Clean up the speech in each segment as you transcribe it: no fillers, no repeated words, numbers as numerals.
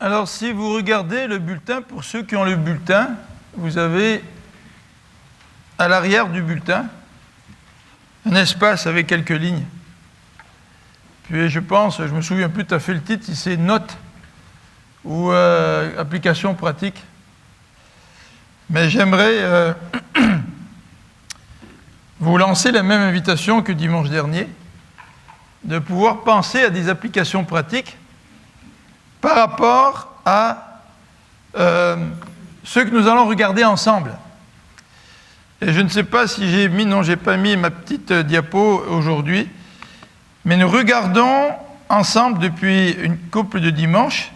Alors, si vous regardez le bulletin, pour ceux qui ont le bulletin, vous avez à l'arrière du bulletin un espace avec quelques lignes. Puis je me souviens plus tout à fait le titre, si c'est notes ou application pratique. Mais j'aimerais vous lancer la même invitation que dimanche dernier, de pouvoir penser à des applications pratiques par rapport à ce que nous allons regarder ensemble. Et je ne sais pas si j'ai pas mis ma petite diapo aujourd'hui, mais nous regardons ensemble depuis une couple de dimanches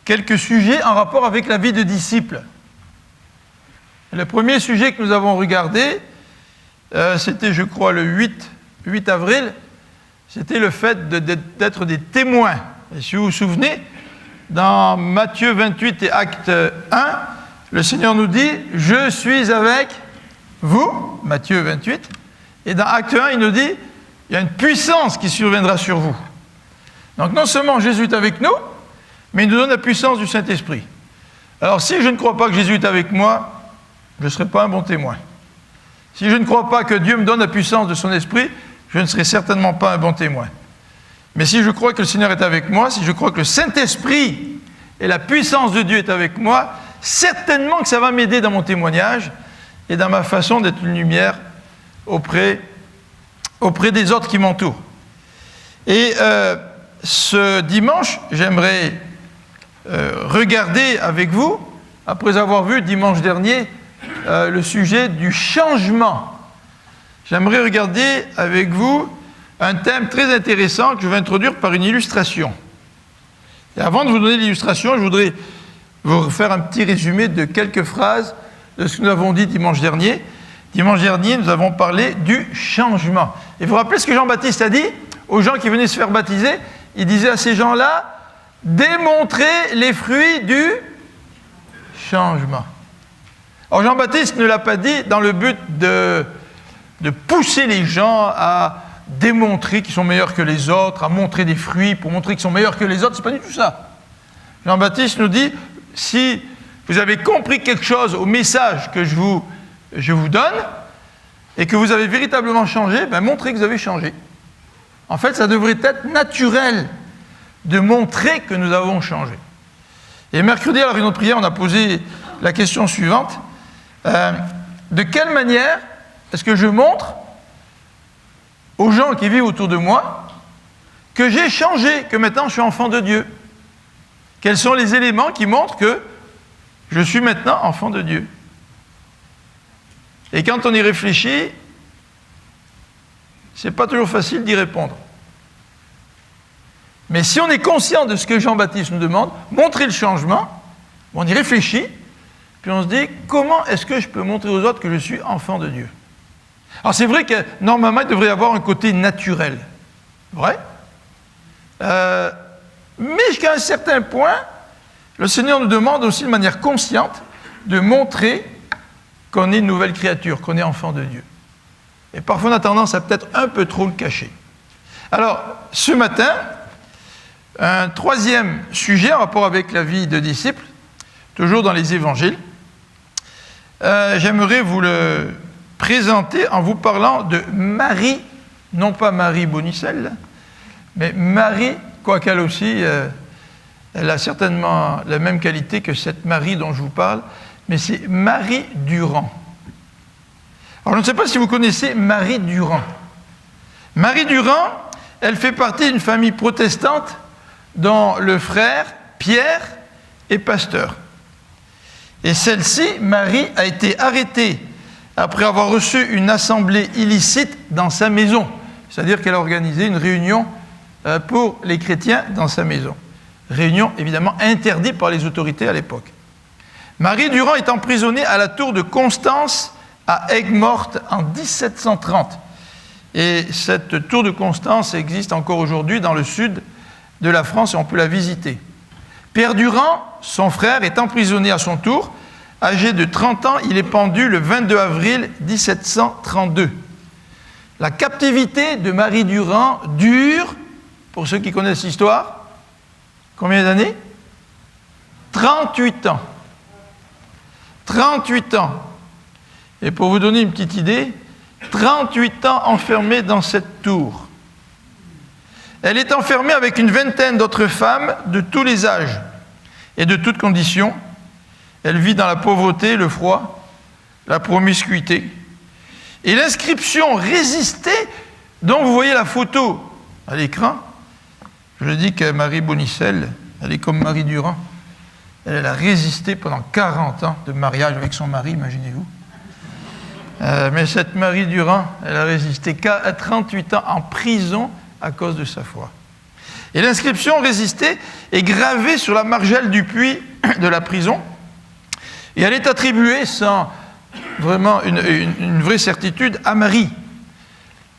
quelques sujets en rapport avec la vie de disciple. Le premier sujet que nous avons regardé, c'était, je crois, le 8 avril, c'était le fait d'être des témoins. Et si vous vous souvenez, dans Matthieu 28 et Acte 1, le Seigneur nous dit « Je suis avec vous », Matthieu 28, et dans Acte 1, il nous dit « Il y a une puissance qui surviendra sur vous ». Donc non seulement Jésus est avec nous, mais il nous donne la puissance du Saint-Esprit. Alors si je ne crois pas que Jésus est avec moi, je ne serai pas un bon témoin. Si je ne crois pas que Dieu me donne la puissance de son Esprit, je ne serai certainement pas un bon témoin. Mais si je crois que le Seigneur est avec moi, si je crois que le Saint-Esprit et la puissance de Dieu est avec moi, certainement que ça va m'aider dans mon témoignage et dans ma façon d'être une lumière auprès des autres qui m'entourent. Et ce dimanche, j'aimerais regarder avec vous, après avoir vu dimanche dernier le sujet du changement. J'aimerais regarder avec vous un thème très intéressant que je vais introduire par une illustration. Et avant de vous donner l'illustration, je voudrais vous faire un petit résumé de quelques phrases de ce que nous avons dit dimanche dernier. Dimanche dernier, nous avons parlé du changement. Et vous vous rappelez ce que Jean-Baptiste a dit aux gens qui venaient se faire baptiser? Il disait à ces gens-là, démontrez les fruits du changement. Alors Jean-Baptiste ne l'a pas dit dans le but de pousser les gens à démontrer qu'ils sont meilleurs que les autres, à montrer des fruits pour montrer qu'ils sont meilleurs que les autres, c'est pas du tout ça. Jean-Baptiste nous dit, si vous avez compris quelque chose au message que je vous donne, et que vous avez véritablement changé, montrez que vous avez changé. En fait, ça devrait être naturel de montrer que nous avons changé. Et mercredi, à la réunion de prière, on a posé la question suivante. De quelle manière est-ce que je montre aux gens qui vivent autour de moi que j'ai changé, que maintenant je suis enfant de Dieu? Quels sont les éléments qui montrent que je suis maintenant enfant de Dieu? Et quand on y réfléchit, c'est pas toujours facile d'y répondre. Mais si on est conscient de ce que Jean-Baptiste nous demande, montrer le changement, on y réfléchit, puis on se dit, comment est-ce que je peux montrer aux autres que je suis enfant de Dieu? Alors c'est vrai que normalement, il devrait y avoir un côté naturel. Vrai? Mais jusqu'à un certain point, le Seigneur nous demande aussi de manière consciente de montrer qu'on est une nouvelle créature, qu'on est enfant de Dieu. Et parfois on a tendance à peut-être un peu trop le cacher. Alors, ce matin, un troisième sujet en rapport avec la vie de disciple, toujours dans les évangiles. J'aimerais vous le présenter en vous parlant de Marie, non pas Marie Bonicelle, mais Marie, quoiqu'elle aussi, elle a certainement la même qualité que cette Marie dont je vous parle, mais c'est Marie Durand. Alors je ne sais pas si vous connaissez Marie Durand. Marie Durand, elle fait partie d'une famille protestante dont le frère Pierre est pasteur. Et celle-ci, Marie, a été arrêtée après avoir reçu une assemblée illicite dans sa maison. C'est-à-dire qu'elle a organisé une réunion pour les chrétiens dans sa maison. Réunion évidemment interdite par les autorités à l'époque. Marie Durand est emprisonnée à la tour de Constance à Aigues-Mortes en 1730. Et cette tour de Constance existe encore aujourd'hui dans le sud de la France et on peut la visiter. Pierre Durand, son frère, est emprisonné à son tour. Âgé de 30 ans, il est pendu le 22 avril 1732. La captivité de Marie Durand dure, pour ceux qui connaissent l'histoire, combien d'années? 38 ans. 38 ans. Et pour vous donner une petite idée, 38 ans enfermée dans cette tour. Elle est enfermée avec une vingtaine d'autres femmes de tous les âges et de toutes conditions. Elle vit dans la pauvreté, le froid, la promiscuité. Et l'inscription « Résister », dont vous voyez la photo à l'écran, je dis que Marie Bonicelle, elle est comme Marie Durand. Elle a résisté pendant 40 ans de mariage avec son mari, imaginez-vous. Mais cette Marie Durand, elle a résisté à 38 ans en prison à cause de sa foi. Et l'inscription « Résister » est gravée sur la margelle du puits de la prison. Et elle est attribuée sans vraiment une vraie certitude à Marie.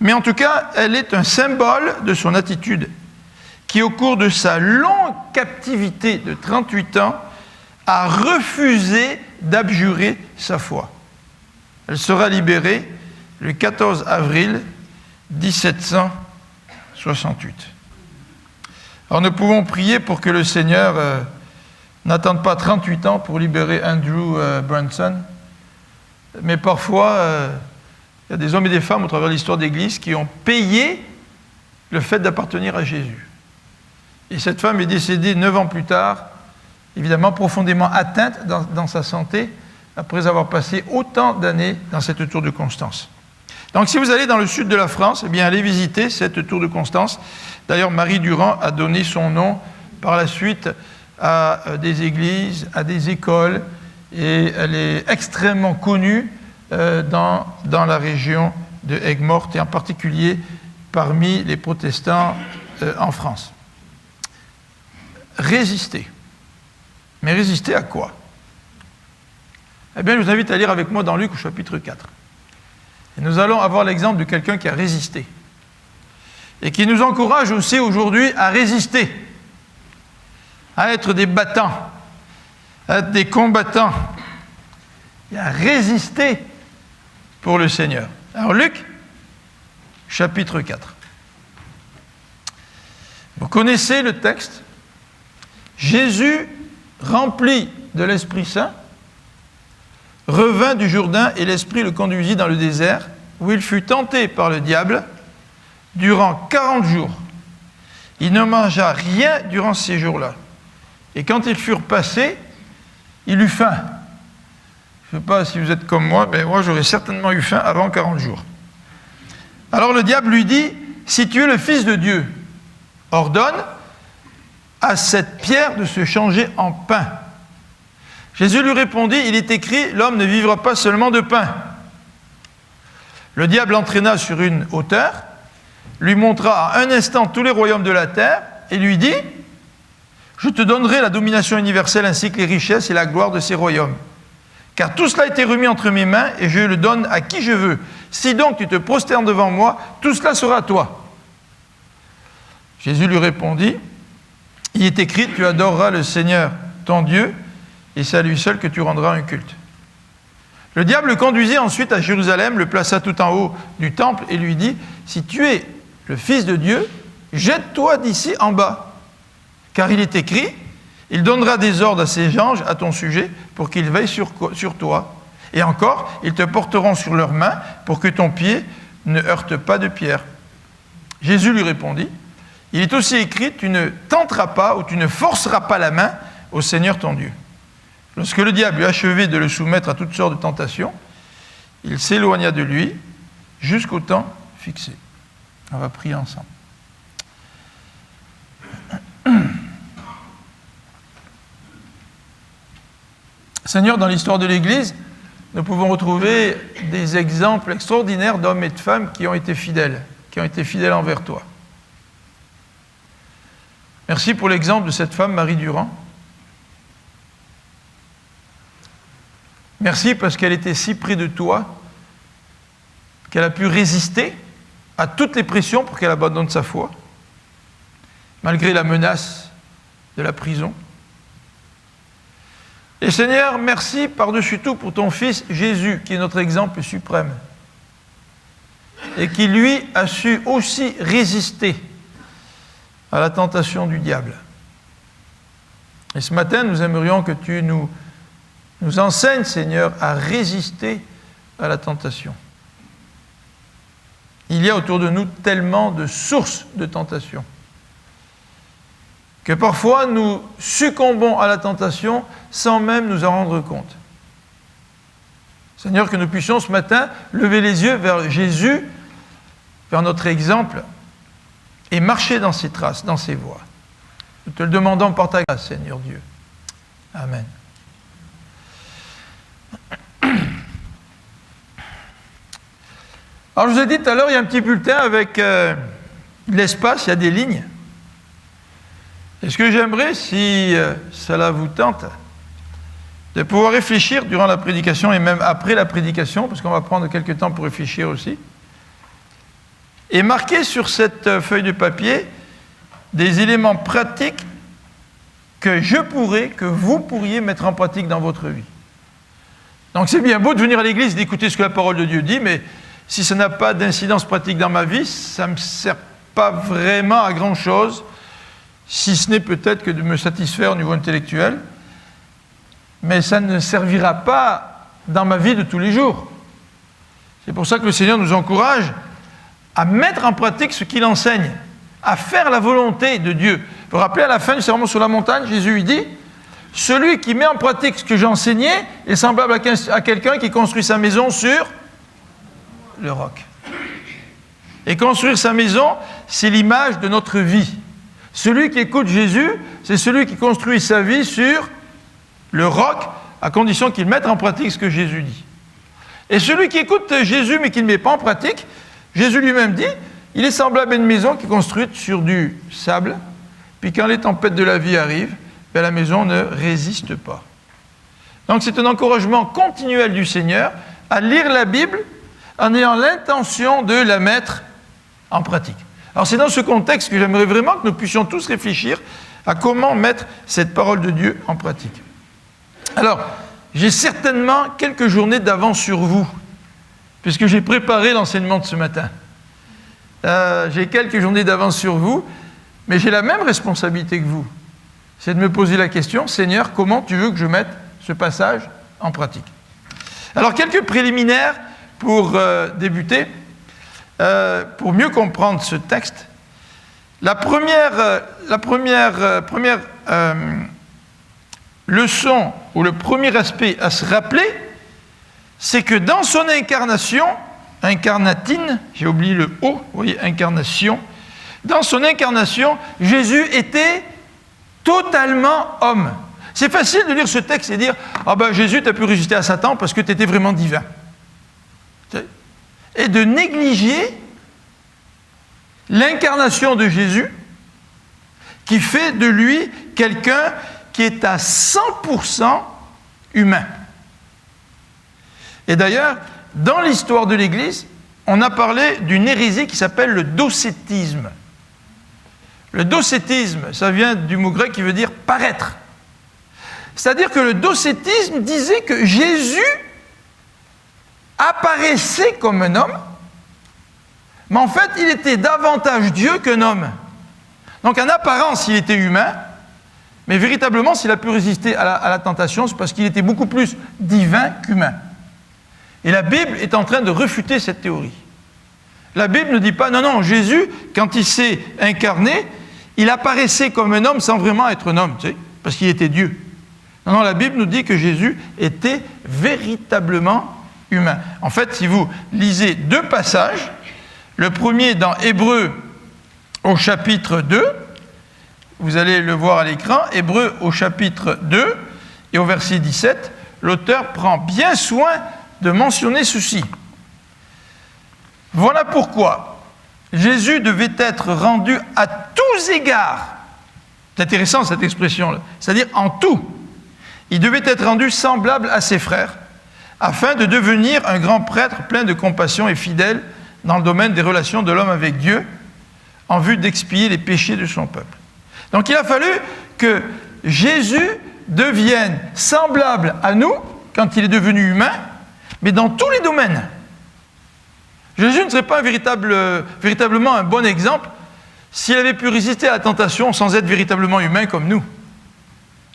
Mais en tout cas, elle est un symbole de son attitude qui, au cours de sa longue captivité de 38 ans, a refusé d'abjurer sa foi. Elle sera libérée le 14 avril 1768. Alors nous pouvons prier pour que le Seigneur n'attende pas 38 ans pour libérer Andrew Brunson, mais parfois il y a des hommes et des femmes au travers de l'histoire d'Église qui ont payé le fait d'appartenir à Jésus. Et cette femme est décédée 9 ans plus tard, évidemment profondément atteinte dans sa santé, après avoir passé autant d'années dans cette tour de Constance. Donc si vous allez dans le sud de la France, eh bien allez visiter cette tour de Constance. D'ailleurs, Marie Durand a donné son nom par la suite à des églises, à des écoles, et elle est extrêmement connue dans la région de Aigues-Mortes, et en particulier parmi les protestants en France. Résister. Mais résister à quoi? Eh bien, je vous invite à lire avec moi dans Luc au chapitre 4. Et nous allons avoir l'exemple de quelqu'un qui a résisté. Et qui nous encourage aussi aujourd'hui à résister, à être des battants, à être des combattants, et à résister pour le Seigneur. Alors Luc, chapitre 4. Vous connaissez le texte. Jésus, rempli de l'Esprit Saint, revint du Jourdain et l'Esprit le conduisit dans le désert, où il fut tenté par le diable durant 40 jours. Il ne mangea rien durant ces jours-là. Et quand ils furent passés, il eut faim. Je ne sais pas si vous êtes comme moi, mais moi j'aurais certainement eu faim avant 40 jours. Alors le diable lui dit, « Si tu es le Fils de Dieu, ordonne à cette pierre de se changer en pain. » Jésus lui répondit, « Il est écrit, l'homme ne vivra pas seulement de pain. » Le diable l'entraîna sur une hauteur, lui montra à un instant tous les royaumes de la terre et lui dit, « Je te donnerai la domination universelle ainsi que les richesses et la gloire de ces royaumes. Car tout cela a été remis entre mes mains et je le donne à qui je veux. Si donc tu te prosternes devant moi, tout cela sera à toi. » Jésus lui répondit, « Il est écrit, tu adoreras le Seigneur, ton Dieu, et c'est à lui seul que tu rendras un culte. » Le diable le conduisit ensuite à Jérusalem, le plaça tout en haut du temple et lui dit, « Si tu es le Fils de Dieu, jette-toi d'ici en bas. Car il est écrit, il donnera des ordres à ses anges à ton sujet pour qu'ils veillent sur toi. Et encore, ils te porteront sur leurs mains pour que ton pied ne heurte pas de pierre. » Jésus lui répondit, « Il est aussi écrit, tu ne tenteras pas ou tu ne forceras pas la main au Seigneur ton Dieu. » Lorsque le diable eut achevé de le soumettre à toutes sortes de tentations, il s'éloigna de lui jusqu'au temps fixé. On va prier ensemble. Seigneur, dans l'histoire de l'Église, nous pouvons retrouver des exemples extraordinaires d'hommes et de femmes qui ont été fidèles envers toi. Merci pour l'exemple de cette femme, Marie Durand. Merci parce qu'elle était si près de toi qu'elle a pu résister à toutes les pressions pour qu'elle abandonne sa foi, malgré la menace de la prison. Et Seigneur, merci par-dessus tout pour ton Fils Jésus, qui est notre exemple suprême, et qui, lui, a su aussi résister à la tentation du diable. Et ce matin, nous aimerions que tu nous enseignes, Seigneur, à résister à la tentation. Il y a autour de nous tellement de sources de tentation que parfois nous succombons à la tentation sans même nous en rendre compte. Seigneur, que nous puissions ce matin lever les yeux vers Jésus, vers notre exemple, et marcher dans ses traces, dans ses voies. Nous te le demandons par ta grâce, Seigneur Dieu. Amen. Alors, je vous ai dit tout à l'heure, il y a un petit bulletin avec l'espace, il y a des lignes. Et ce que j'aimerais, si cela vous tente, de pouvoir réfléchir durant la prédication et même après la prédication, parce qu'on va prendre quelques temps pour réfléchir aussi, et marquer sur cette feuille de papier des éléments pratiques que vous pourriez mettre en pratique dans votre vie. Donc c'est bien beau de venir à l'église, d'écouter ce que la parole de Dieu dit, mais si ça n'a pas d'incidence pratique dans ma vie, ça ne me sert pas vraiment à grand-chose, si ce n'est peut-être que de me satisfaire au niveau intellectuel, mais ça ne servira pas dans ma vie de tous les jours. C'est pour ça que le Seigneur nous encourage à mettre en pratique ce qu'il enseigne, à faire la volonté de Dieu. Vous vous rappelez, à la fin du sermon sur la montagne, Jésus lui dit « Celui qui met en pratique ce que j'enseignais est semblable à quelqu'un qui construit sa maison sur le roc. » Et construire sa maison, c'est l'image de notre vie. Celui qui écoute Jésus, c'est celui qui construit sa vie sur le roc, à condition qu'il mette en pratique ce que Jésus dit. Et celui qui écoute Jésus, mais qui ne met pas en pratique, Jésus lui-même dit, il est semblable à une maison qui est construite sur du sable, puis quand les tempêtes de la vie arrivent, ben la maison ne résiste pas. Donc c'est un encouragement continuel du Seigneur à lire la Bible en ayant l'intention de la mettre en pratique. Alors c'est dans ce contexte que j'aimerais vraiment que nous puissions tous réfléchir à comment mettre cette parole de Dieu en pratique. Alors, j'ai certainement quelques journées d'avance sur vous, puisque j'ai préparé l'enseignement de ce matin. J'ai quelques journées d'avance sur vous, mais j'ai la même responsabilité que vous. C'est de me poser la question, Seigneur, comment tu veux que je mette ce passage en pratique? Alors, quelques préliminaires pour débuter, pour mieux comprendre ce texte. La première leçon, ou le premier aspect à se rappeler, c'est que dans son incarnation, incarnatine, j'ai oublié le O, vous voyez, incarnation, dans son incarnation, Jésus était totalement homme. C'est facile de lire ce texte et dire « Ah ben Jésus, tu as pu résister à Satan parce que tu étais vraiment divin. » Et de négliger l'incarnation de Jésus qui fait de lui quelqu'un qui est à 100% humain. Et d'ailleurs, dans l'histoire de l'Église, on a parlé d'une hérésie qui s'appelle le docétisme. Le docétisme, ça vient du mot grec qui veut dire « paraître ». C'est-à-dire que le docétisme disait que Jésus apparaissait comme un homme, mais en fait, il était davantage Dieu qu'un homme. Donc, en apparence, il était humain, mais véritablement, s'il a pu résister à la tentation, c'est parce qu'il était beaucoup plus divin qu'humain. Et la Bible est en train de refuter cette théorie. La Bible ne dit pas, non, Jésus, quand il s'est incarné, il apparaissait comme un homme sans vraiment être un homme, tu sais, parce qu'il était Dieu. Non, la Bible nous dit que Jésus était véritablement humain. En fait, si vous lisez deux passages, le premier dans Hébreux au chapitre 2, vous allez le voir à l'écran, Hébreux au chapitre 2 et au verset 17, l'auteur prend bien soin de mentionner ceci. Voilà pourquoi Jésus devait être rendu à tous égards. C'est intéressant cette expression-là, c'est-à-dire en tout. Il devait être rendu semblable à ses frères, afin de devenir un grand prêtre plein de compassion et fidèle dans le domaine des relations de l'homme avec Dieu, en vue d'expier les péchés de son peuple. Donc il a fallu que Jésus devienne semblable à nous, quand il est devenu humain, mais dans tous les domaines. Jésus ne serait pas véritablement un bon exemple s'il avait pu résister à la tentation sans être véritablement humain comme nous.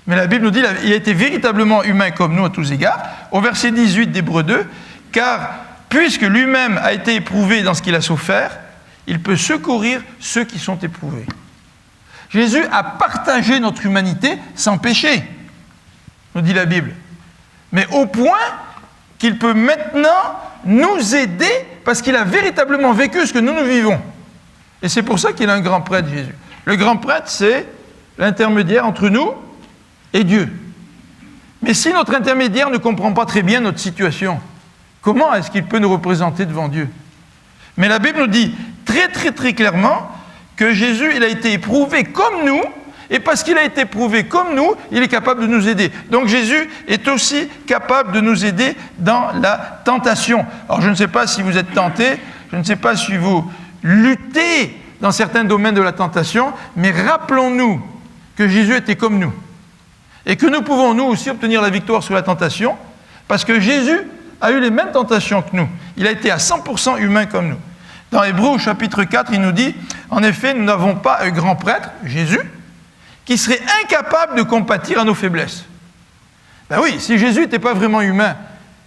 Mais la Bible nous dit qu'il a été véritablement humain comme nous à tous égards. Au verset 18 d'Hébreux 2, car puisque lui-même a été éprouvé dans ce qu'il a souffert, il peut secourir ceux qui sont éprouvés. Jésus a partagé notre humanité sans péché, nous dit la Bible. Mais au point qu'il peut maintenant nous aider parce qu'il a véritablement vécu ce que nous vivons. Et c'est pour ça qu'il est un grand prêtre, Jésus. Le grand prêtre, c'est l'intermédiaire entre nous et Dieu. Mais si notre intermédiaire ne comprend pas très bien notre situation, comment est-ce qu'il peut nous représenter devant Dieu? Mais la Bible nous dit très très très clairement que Jésus, il a été éprouvé comme nous, et parce qu'il a été éprouvé comme nous, il est capable de nous aider. Donc Jésus est aussi capable de nous aider dans la tentation. Alors je ne sais pas si vous êtes tentés, je ne sais pas si vous luttez dans certains domaines de la tentation, mais rappelons-nous que Jésus était comme nous. Et que nous pouvons nous aussi obtenir la victoire sur la tentation, parce que Jésus a eu les mêmes tentations que nous. Il a été à 100% humain comme nous. Dans Hébreux au chapitre 4, il nous dit, en effet, nous n'avons pas un grand prêtre, Jésus, qui serait incapable de compatir à nos faiblesses. Ben oui, si Jésus n'était pas vraiment humain,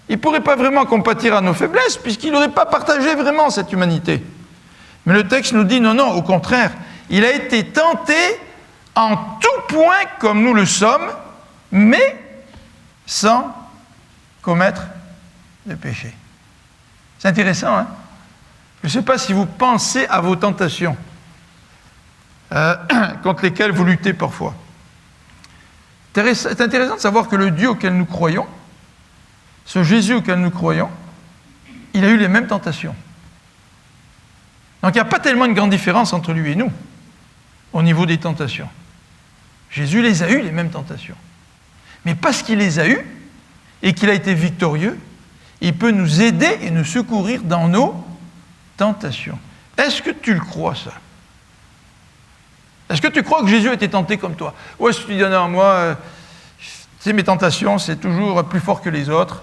il ne pourrait pas vraiment compatir à nos faiblesses, puisqu'il n'aurait pas partagé vraiment cette humanité. Mais le texte nous dit, non, non, au contraire, il a été tenté en tout point comme nous le sommes, mais sans commettre de péché. C'est intéressant, hein? Je ne sais pas si vous pensez à vos tentations, contre lesquelles vous luttez parfois. C'est intéressant de savoir que le Dieu auquel nous croyons, ce Jésus auquel nous croyons, il a eu les mêmes tentations. Donc il n'y a pas tellement une grande différence entre lui et nous, au niveau des tentations. Jésus les a eues, les mêmes tentations. Mais parce qu'il les a eues, et qu'il a été victorieux, il peut nous aider et nous secourir dans nos tentations. Est-ce que tu le crois, ça? Est-ce que tu crois que Jésus a été tenté comme toi? Ou est-ce que tu dis, non, moi, mes tentations, c'est toujours plus fort que les autres?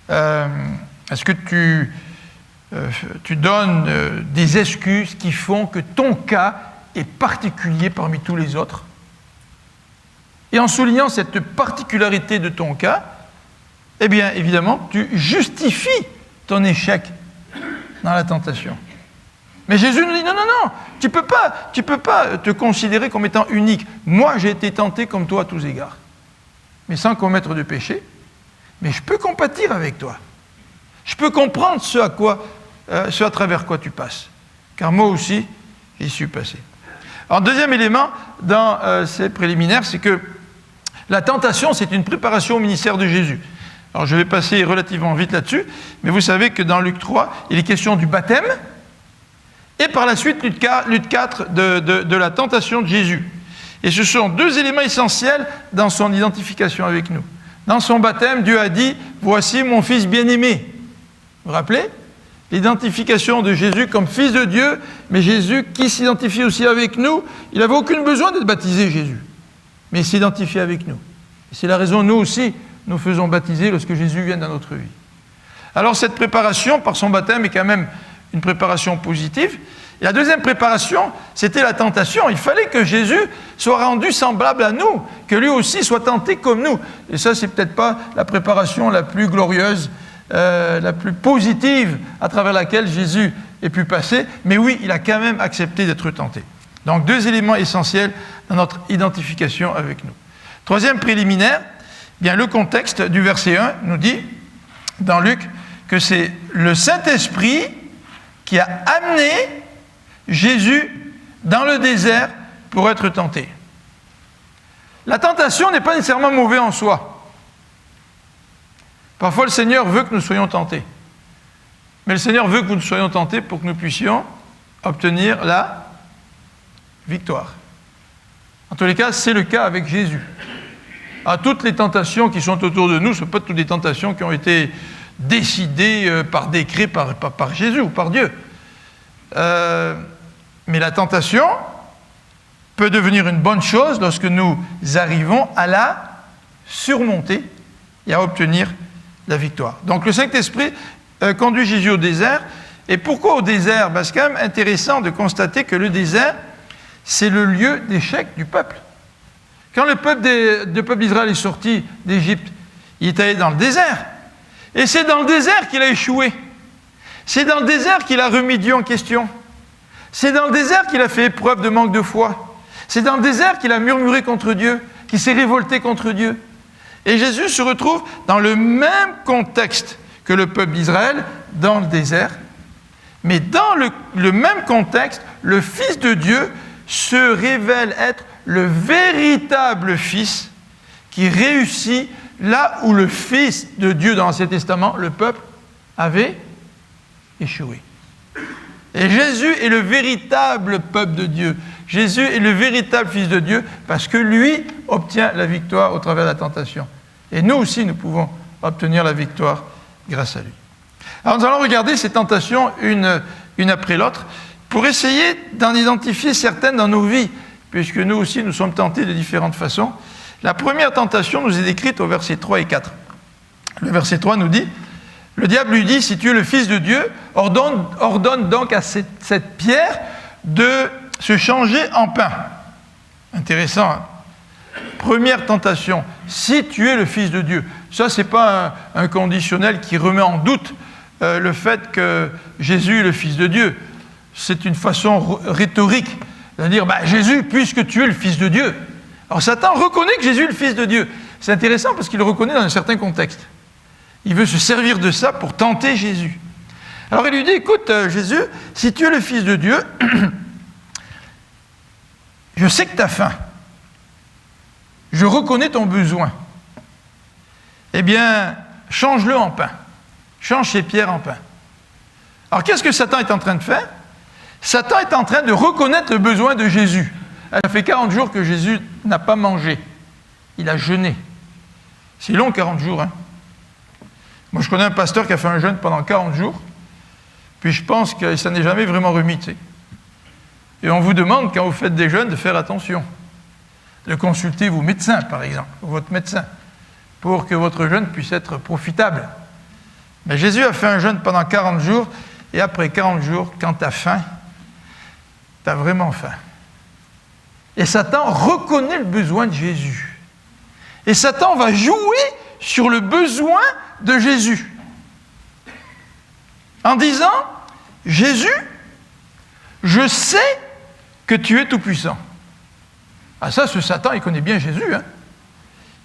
Est-ce que tu donnes des excuses qui font que ton cas est particulier parmi tous les autres? Et en soulignant cette particularité de ton cas, eh bien, évidemment, tu justifies ton échec dans la tentation. Mais Jésus nous dit, non, non, non, tu peux pas te considérer comme étant unique. Moi, j'ai été tenté comme toi à tous égards, mais sans commettre de péché. Mais je peux compatir avec toi. Je peux comprendre ce à travers quoi tu passes. Car moi aussi, j'y suis passé. Alors, deuxième élément dans ces préliminaires, c'est que la tentation, c'est une préparation au ministère de Jésus. Alors, je vais passer relativement vite là-dessus, mais vous savez que dans Luc 3, il est question du baptême, et par la suite, Luc 4 de la tentation de Jésus. Et ce sont deux éléments essentiels dans son identification avec nous. Dans son baptême, Dieu a dit « Voici mon fils bien-aimé ». Vous vous rappelez? L'identification de Jésus comme fils de Dieu, mais Jésus qui s'identifie aussi avec nous, il n'avait aucun besoin d'être baptisé, Jésus, mais il s'identifie avec nous. Et c'est la raison, nous aussi, nous faisons baptiser lorsque Jésus vient dans notre vie. Alors cette préparation par son baptême est quand même une préparation positive. Et la deuxième préparation, c'était la tentation. Il fallait que Jésus soit rendu semblable à nous, que lui aussi soit tenté comme nous. Et ça, c'est peut-être pas la préparation la plus glorieuse, la plus positive à travers laquelle Jésus ait pu passer, mais oui, il a quand même accepté d'être tenté. Donc deux éléments essentiels dans notre identification avec nous. Troisième préliminaire, bien, le contexte du verset 1 nous dit, dans Luc, que c'est le Saint-Esprit qui a amené Jésus dans le désert pour être tenté. La tentation n'est pas nécessairement mauvaise en soi. Parfois, le Seigneur veut que nous soyons tentés. Mais le Seigneur veut que nous soyons tentés pour que nous puissions obtenir la victoire. En tous les cas, c'est le cas avec Jésus. À toutes les tentations qui sont autour de nous, ce ne sont pas toutes des tentations qui ont été décidées par décret par Jésus ou par Dieu. Mais la tentation peut devenir une bonne chose lorsque nous arrivons à la surmonter et à obtenir la victoire. Donc le Saint-Esprit conduit Jésus au désert. Et pourquoi au désert? C'est quand même intéressant de constater que le désert, c'est le lieu d'échec du peuple. Quand le peuple d'Israël est sorti d'Égypte, il est allé dans le désert. Et c'est dans le désert qu'il a échoué. C'est dans le désert qu'il a remis Dieu en question. C'est dans le désert qu'il a fait épreuve de manque de foi. C'est dans le désert qu'il a murmuré contre Dieu, qu'il s'est révolté contre Dieu. Et Jésus se retrouve dans le même contexte que le peuple d'Israël, dans le désert. Mais dans le même contexte, le Fils de Dieu se révèle être le véritable Fils qui réussit là où le Fils de Dieu dans l'Ancien Testament, le peuple, avait échoué. Et Jésus est le véritable peuple de Dieu. Jésus est le véritable Fils de Dieu parce que lui obtient la victoire au travers de la tentation. Et nous aussi, nous pouvons obtenir la victoire grâce à lui. Alors nous allons regarder ces tentations une après l'autre pour essayer d'en identifier certaines dans nos vies, puisque nous aussi, nous sommes tentés de différentes façons. La première tentation nous est décrite au verset 3 et 4. Le verset 3 nous dit, « Le diable lui dit, si tu es le Fils de Dieu, ordonne donc à cette pierre de se changer en pain. » Intéressant, hein? Première tentation, si tu es le Fils de Dieu. Ça, ce n'est pas un conditionnel qui remet en doute le fait que Jésus est le Fils de Dieu. C'est une façon rhétorique de dire, Jésus, puisque tu es le Fils de Dieu. Alors Satan reconnaît que Jésus est le Fils de Dieu. C'est intéressant parce qu'il le reconnaît dans un certain contexte. Il veut se servir de ça pour tenter Jésus. Alors il lui dit, écoute Jésus, si tu es le Fils de Dieu, je sais que tu as faim. Je reconnais ton besoin. Eh bien, change-le en pain. Change ces pierres en pain. Alors qu'est-ce que Satan est en train de faire? Satan est en train de reconnaître le besoin de Jésus. Ça fait 40 jours que Jésus n'a pas mangé. Il a jeûné. C'est long, 40 jours. Hein? Moi, je connais un pasteur qui a fait un jeûne pendant 40 jours. Puis je pense que ça n'est jamais vraiment remis. Tu sais. Et on vous demande, quand vous faites des jeûnes, de faire attention. De consulter vos médecins, par exemple, ou votre médecin, pour que votre jeûne puisse être profitable. Mais Jésus a fait un jeûne pendant 40 jours, et après 40 jours, quand tu as faim, tu as vraiment faim. Et Satan reconnaît le besoin de Jésus. Et Satan va jouer sur le besoin de Jésus. En disant, Jésus, je sais que tu es tout-puissant. Ah ça, ce Satan, il connaît bien Jésus. Hein?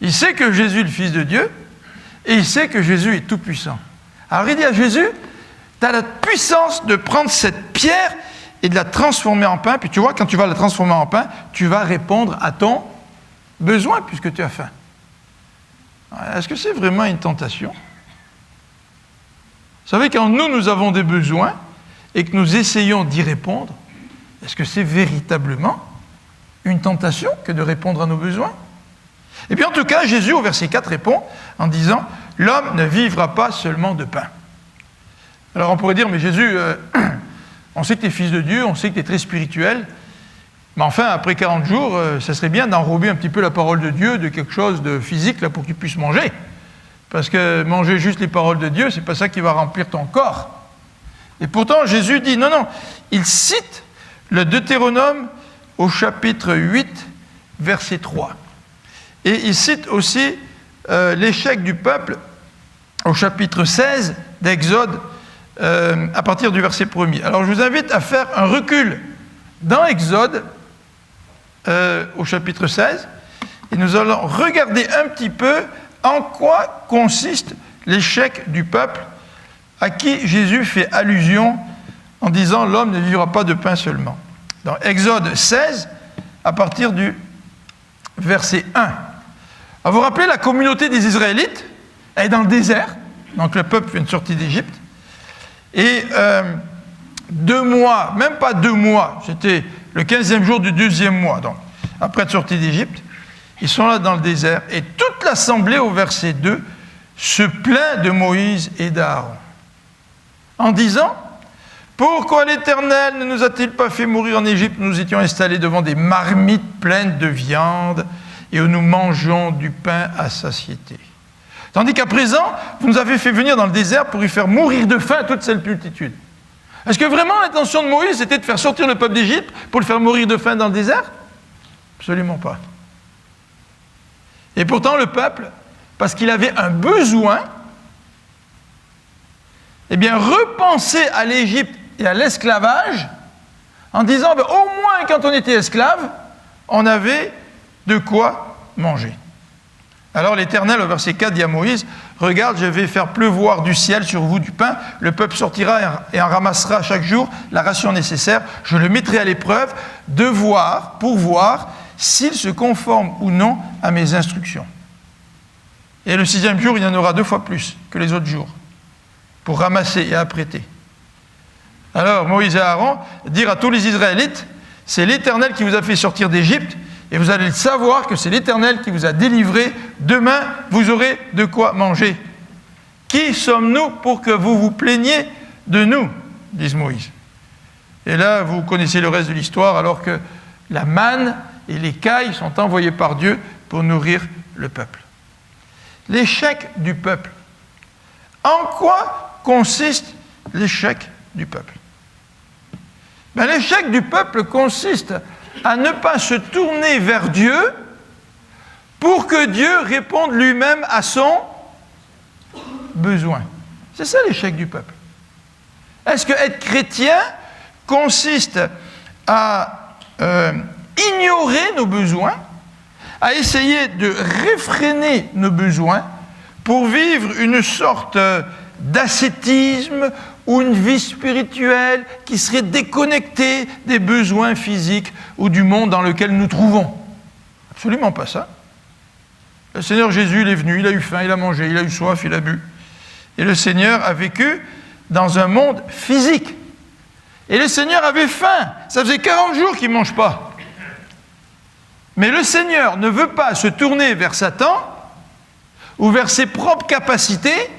Il sait que Jésus est le Fils de Dieu, et il sait que Jésus est tout-puissant. Alors il dit à Jésus, tu as la puissance de prendre cette pierre et de la transformer en pain, puis tu vois, quand tu vas la transformer en pain, tu vas répondre à ton besoin, puisque tu as faim. Est-ce que c'est vraiment une tentation? Vous savez, quand nous avons des besoins, et que nous essayons d'y répondre, est-ce que c'est véritablement une tentation que de répondre à nos besoins? Eh bien, en tout cas, Jésus, au verset 4, répond en disant « L'homme ne vivra pas seulement de pain. » Alors, on pourrait dire « Mais Jésus, on sait que tu es Fils de Dieu, on sait que tu es très spirituel, mais enfin, après 40 jours, ça serait bien d'enrober un petit peu la parole de Dieu de quelque chose de physique là, pour que tu puisses manger. Parce que manger juste les paroles de Dieu, c'est pas ça qui va remplir ton corps. » Et pourtant, Jésus dit « Non, non. » Il cite le Deutéronome au chapitre 8, verset 3. Et il cite aussi l'échec du peuple au chapitre 16 d'Exode, à partir du verset 1er. Alors je vous invite à faire un recul dans Exode, au chapitre 16, et nous allons regarder un petit peu en quoi consiste l'échec du peuple à qui Jésus fait allusion en disant « L'homme ne vivra pas de pain seulement ». Dans Exode 16, à partir du verset 1. Alors, vous vous rappelez, la communauté des Israélites est dans le désert, donc le peuple fait une sortie d'Égypte, et 2 mois, même pas 2 mois, c'était le 15e jour du 2e mois, donc après être sortis d'Égypte, ils sont là dans le désert, et toute l'assemblée au verset 2 se plaint de Moïse et d'Aaron, en disant « Pourquoi l'Éternel ne nous a-t-il pas fait mourir en Égypte? Nous étions installés devant des marmites pleines de viande et où nous mangeons du pain à satiété. Tandis qu'à présent, vous nous avez fait venir dans le désert pour y faire mourir de faim toute cette multitude. » Est-ce que vraiment l'intention de Moïse était de faire sortir le peuple d'Égypte pour le faire mourir de faim dans le désert? Absolument pas. Et pourtant, le peuple, parce qu'il avait un besoin, eh bien, repensait à l'Égypte et à l'esclavage en disant, au moins quand on était esclave, on avait de quoi manger. Alors l'Éternel, au verset 4, dit à Moïse, « Regarde, je vais faire pleuvoir du ciel sur vous du pain, le peuple sortira et en ramassera chaque jour la ration nécessaire, je le mettrai à l'épreuve pour voir s'il se conforme ou non à mes instructions. Et le 6e jour, il y en aura 2 fois plus que les autres jours, pour ramasser et apprêter. » Alors Moïse et Aaron dirent à tous les Israélites, « C'est l'Éternel qui vous a fait sortir d'Égypte, et vous allez savoir que c'est l'Éternel qui vous a délivré. Demain, vous aurez de quoi manger. Qui sommes-nous pour que vous vous plaigniez de nous ?» dit Moïse. Et là, vous connaissez le reste de l'histoire, alors que la manne et l'écaille sont envoyés par Dieu pour nourrir le peuple. L'échec du peuple. En quoi consiste l'échec du peuple? L'échec du peuple consiste à ne pas se tourner vers Dieu pour que Dieu réponde lui-même à son besoin. C'est ça l'échec du peuple. Est-ce que être chrétien consiste à ignorer nos besoins, à essayer de réfréner nos besoins pour vivre une sorte d'ascétisme ou une vie spirituelle qui serait déconnectée des besoins physiques ou du monde dans lequel nous trouvons? Absolument pas ça. Le Seigneur Jésus, il est venu, il a eu faim, il a mangé, il a eu soif, il a bu. Et le Seigneur a vécu dans un monde physique. Et le Seigneur avait faim. Ça faisait 40 jours qu'il ne mange pas. Mais le Seigneur ne veut pas se tourner vers Satan ou vers ses propres capacités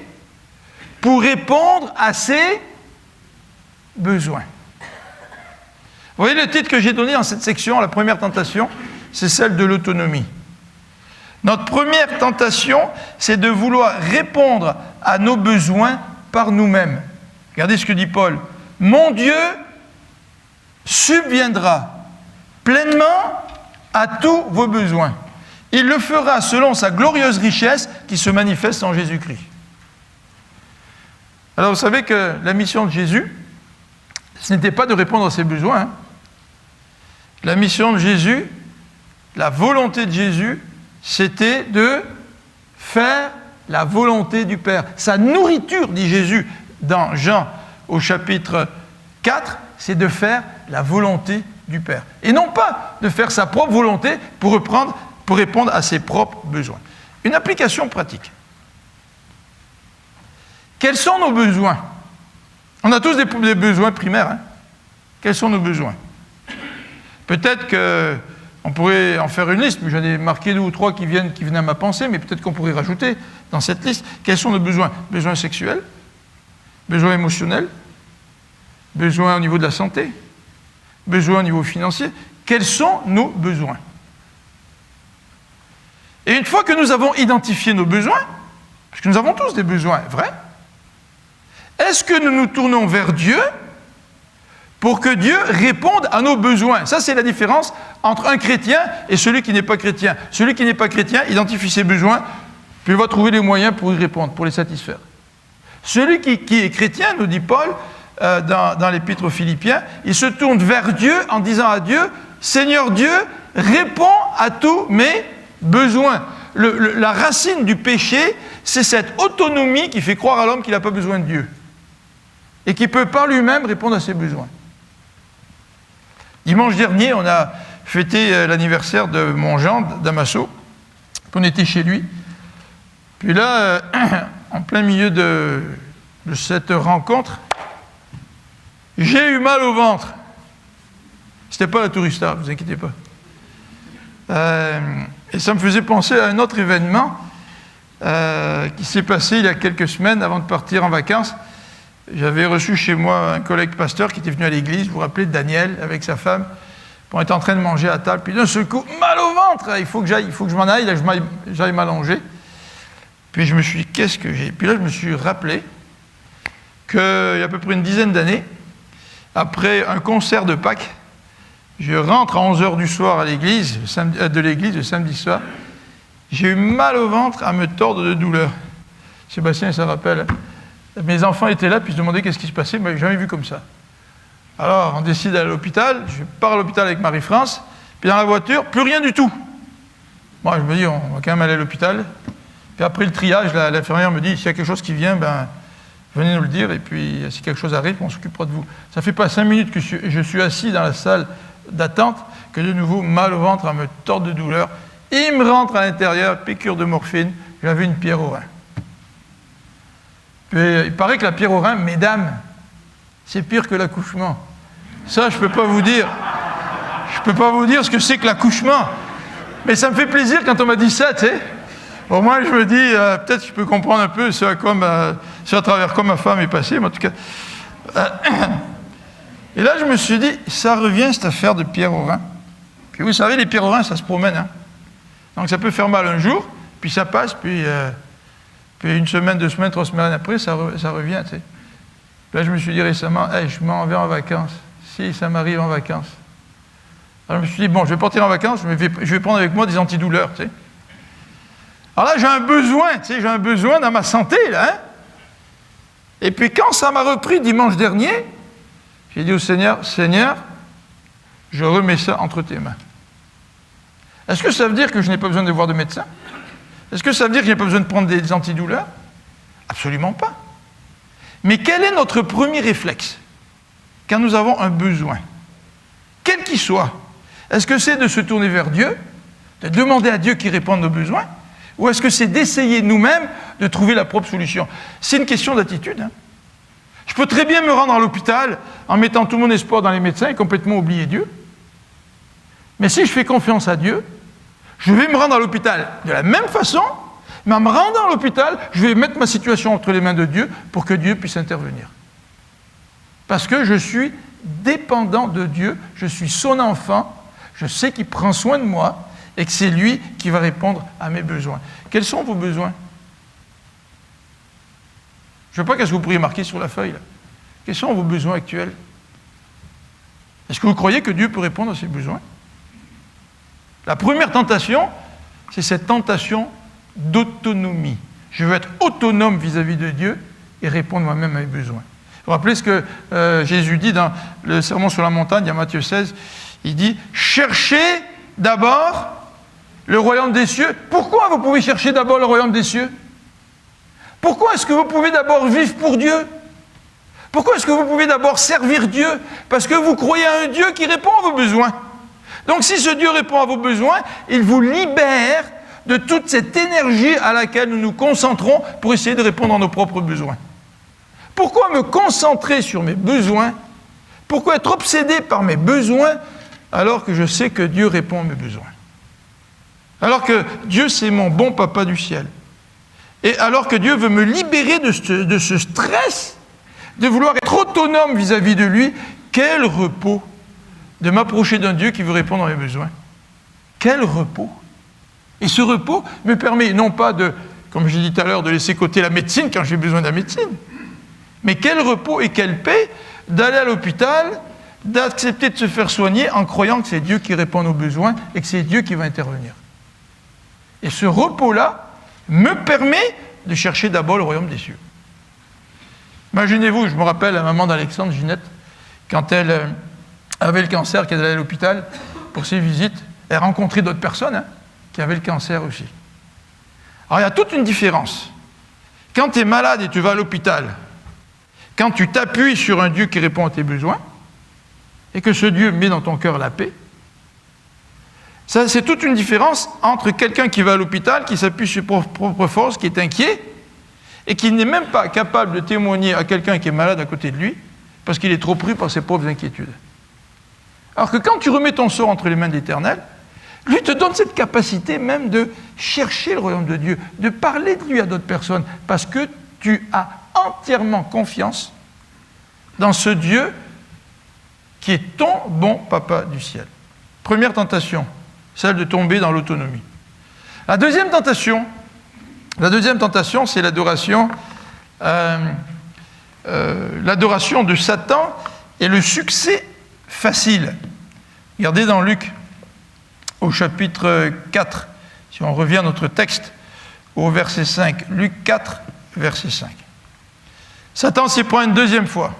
pour répondre à ses besoins. Vous voyez le titre que j'ai donné dans cette section, la première tentation, c'est celle de l'autonomie. Notre première tentation, c'est de vouloir répondre à nos besoins par nous-mêmes. Regardez ce que dit Paul. « Mon Dieu subviendra pleinement à tous vos besoins. Il le fera selon sa glorieuse richesse qui se manifeste en Jésus-Christ. » Alors vous savez que la mission de Jésus, ce n'était pas de répondre à ses besoins. Hein. La mission de Jésus, la volonté de Jésus, c'était de faire la volonté du Père. Sa nourriture, dit Jésus dans Jean au chapitre 4, c'est de faire la volonté du Père. Et non pas de faire sa propre volonté pour répondre à ses propres besoins. Une application pratique. Quels sont nos besoins? On a tous des besoins primaires. Hein? Quels sont nos besoins? Peut-être qu'on pourrait en faire une liste, mais j'en ai marqué 2 ou 3 qui viennent à ma pensée, mais peut-être qu'on pourrait rajouter dans cette liste. Quels sont nos besoins? Besoins sexuels, besoins émotionnels, besoins au niveau de la santé, besoins au niveau financier. Quels sont nos besoins? Et une fois que nous avons identifié nos besoins, parce que nous avons tous des besoins vrais, est-ce que nous nous tournons vers Dieu pour que Dieu réponde à nos besoins? Ça, c'est la différence entre un chrétien et celui qui n'est pas chrétien. Celui qui n'est pas chrétien identifie ses besoins, puis il va trouver les moyens pour y répondre, pour les satisfaire. Celui qui est chrétien, nous dit Paul, dans l'épître aux Philippiens, il se tourne vers Dieu en disant à Dieu, « Seigneur Dieu, réponds à tous mes besoins. » La racine du péché, c'est cette autonomie qui fait croire à l'homme qu'il n'a pas besoin de Dieu et qui peut par lui-même répondre à ses besoins. Dimanche dernier, on a fêté l'anniversaire de mon gendre, Damaso. On était chez lui. Puis là, en plein milieu de cette rencontre, j'ai eu mal au ventre. C'était pas la tourista, ne vous inquiétez pas. Et ça me faisait penser à un autre événement qui s'est passé il y a quelques semaines avant de partir en vacances. J'avais reçu chez moi un collègue pasteur qui était venu à l'église, vous vous rappelez, Daniel, avec sa femme. On était en train de manger à table, puis d'un seul coup, mal au ventre, il faut que je m'en aille, là, j'aille m'allonger. Puis je me suis dit, qu'est-ce que j'ai? Puis là, je me suis rappelé qu'il y a à peu près une dizaine d'années, après un concert de Pâques, je rentre à 11h du soir à l'église, de l'église le samedi soir, j'ai eu mal au ventre à me tordre de douleur. Sébastien, ça rappelle. Mes enfants étaient là, puis ils se demandaient qu'est-ce qui se passait, mais je n'ai jamais vu comme ça. Alors, on décide d'aller à l'hôpital, je pars à l'hôpital avec Marie-France, puis dans la voiture, plus rien du tout. Moi, je me dis, on va quand même aller à l'hôpital. Puis après le triage, l'infirmière me dit, s'il y a quelque chose qui vient, venez nous le dire, et puis si quelque chose arrive, on s'occupera de vous. Ça fait pas 5 minutes que je suis assis dans la salle d'attente, que de nouveau, mal au ventre, à me tordre de douleur. Il me rentre à l'intérieur, piqûre de morphine, j'avais une pierre au rein. Puis, il paraît que la pierre au rein, mesdames, c'est pire que l'accouchement. Ça, je ne peux pas vous dire. Je ne peux pas vous dire ce que c'est que l'accouchement. Mais ça me fait plaisir quand on m'a dit ça, tu sais. Au moins, je me dis, peut-être que je peux comprendre un peu ce à travers quoi ma femme est passée, mais en tout cas. Et là, je me suis dit, ça revient, cette affaire de pierre au rein. Puis vous savez, les pierres au rein, ça se promène. Hein. Donc ça peut faire mal un jour, puis ça passe, puis 1 semaine, 2 semaines, 3 semaines après, ça revient, tu sais. Là, je me suis dit récemment, hey, je m'en vais en vacances. Si ça m'arrive en vacances. Alors, je me suis dit, bon, je vais partir en vacances, je vais prendre avec moi des antidouleurs, tu sais. Alors là, j'ai un besoin, tu sais, j'ai un besoin dans ma santé, là. Hein? Et puis, quand ça m'a repris dimanche dernier, j'ai dit au Seigneur, Seigneur, je remets ça entre tes mains. Est-ce que ça veut dire que je n'ai pas besoin de voir de médecin? Est-ce que ça veut dire que je n'ai pas besoin de prendre des antidouleurs? Absolument pas. Mais quel est notre premier réflexe quand nous avons un besoin, quel qu'il soit? Est-ce que c'est de se tourner vers Dieu, de demander à Dieu qu'il réponde à nos besoins, ou est-ce que c'est d'essayer nous-mêmes de trouver la propre solution? C'est une question d'attitude. Hein. Je peux très bien me rendre à l'hôpital en mettant tout mon espoir dans les médecins et complètement oublier Dieu. Mais si je fais confiance à Dieu, je vais me rendre à l'hôpital de la même façon, mais en me rendant à l'hôpital, je vais mettre ma situation entre les mains de Dieu pour que Dieu puisse intervenir. Parce que je suis dépendant de Dieu, je suis son enfant, je sais qu'il prend soin de moi et que c'est lui qui va répondre à mes besoins. Quels sont vos besoins? Je ne sais pas qu'est-ce que vous pourriez marquer sur la feuille. Là. Quels sont vos besoins actuels? Est-ce que vous croyez que Dieu peut répondre à ces besoins? La première tentation, c'est cette tentation d'autonomie. Je veux être autonome vis-à-vis de Dieu et répondre moi-même à mes besoins. Vous vous rappelez ce que Jésus dit dans le Sermon sur la montagne, à Matthieu 16, il dit « Cherchez d'abord le royaume des cieux. » Pourquoi vous pouvez chercher d'abord le royaume des cieux? Pourquoi est-ce que vous pouvez d'abord vivre pour Dieu? Pourquoi est-ce que vous pouvez d'abord servir Dieu? Parce que vous croyez à un Dieu qui répond à vos besoins. Donc si ce Dieu répond à vos besoins, il vous libère de toute cette énergie à laquelle nous nous concentrons pour essayer de répondre à nos propres besoins. Pourquoi me concentrer sur mes besoins? Pourquoi être obsédé par mes besoins alors que je sais que Dieu répond à mes besoins? Alors que Dieu, c'est mon bon papa du ciel. Et alors que Dieu veut me libérer de ce stress, de vouloir être autonome vis-à-vis de lui, quel repos de m'approcher d'un Dieu qui veut répondre à mes besoins. Quel repos! Et ce repos me permet non pas de, comme j'ai dit tout à l'heure, de laisser côté la médecine quand j'ai besoin de la médecine, mais quel repos et quelle paix d'aller à l'hôpital, d'accepter de se faire soigner en croyant que c'est Dieu qui répond aux besoins et que c'est Dieu qui va intervenir. Et ce repos-là me permet de chercher d'abord le royaume des cieux. Imaginez-vous, je me rappelle la maman d'Alexandre, Ginette, quand elle avait le cancer, qu'elle allait à l'hôpital pour ses visites, elle rencontrait d'autres personnes qui avaient le cancer aussi. Alors il y a toute une différence. Quand tu es malade et tu vas à l'hôpital, quand tu t'appuies sur un Dieu qui répond à tes besoins, et que ce Dieu met dans ton cœur la paix, ça, c'est toute une différence entre quelqu'un qui va à l'hôpital, qui s'appuie sur ses propres forces, qui est inquiet, et qui n'est même pas capable de témoigner à quelqu'un qui est malade à côté de lui, parce qu'il est trop pris par ses propres inquiétudes. Alors que quand tu remets ton sort entre les mains de l'Éternel, lui te donne cette capacité même de chercher le royaume de Dieu, de parler de lui à d'autres personnes, parce que tu as entièrement confiance dans ce Dieu qui est ton bon papa du ciel. Première tentation, celle de tomber dans l'autonomie. La deuxième tentation, c'est l'adoration de Satan et le succès facile. Regardez dans Luc, au chapitre 4, Si on revient à notre texte au verset 5, Luc 4, verset 5. Satan s'y prend une deuxième fois.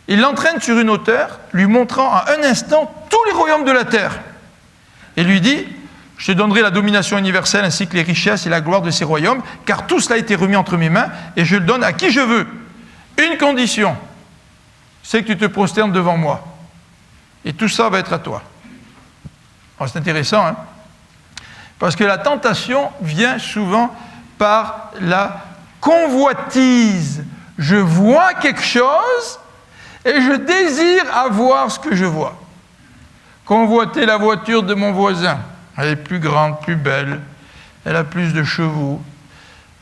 Il l'entraîne sur une hauteur, lui montrant en un instant tous les royaumes de la terre. Et lui dit, je te donnerai la domination universelle ainsi que les richesses et la gloire de ces royaumes, car tout cela a été remis entre mes mains, et je le donne à qui je veux. Une condition, c'est que tu te prosternes devant moi. Et tout ça va être à toi. Alors c'est intéressant, hein? Parce que la tentation vient souvent par la convoitise. Je vois quelque chose et je désire avoir ce que je vois. Convoiter la voiture de mon voisin. Elle est plus grande, plus belle, elle a plus de chevaux.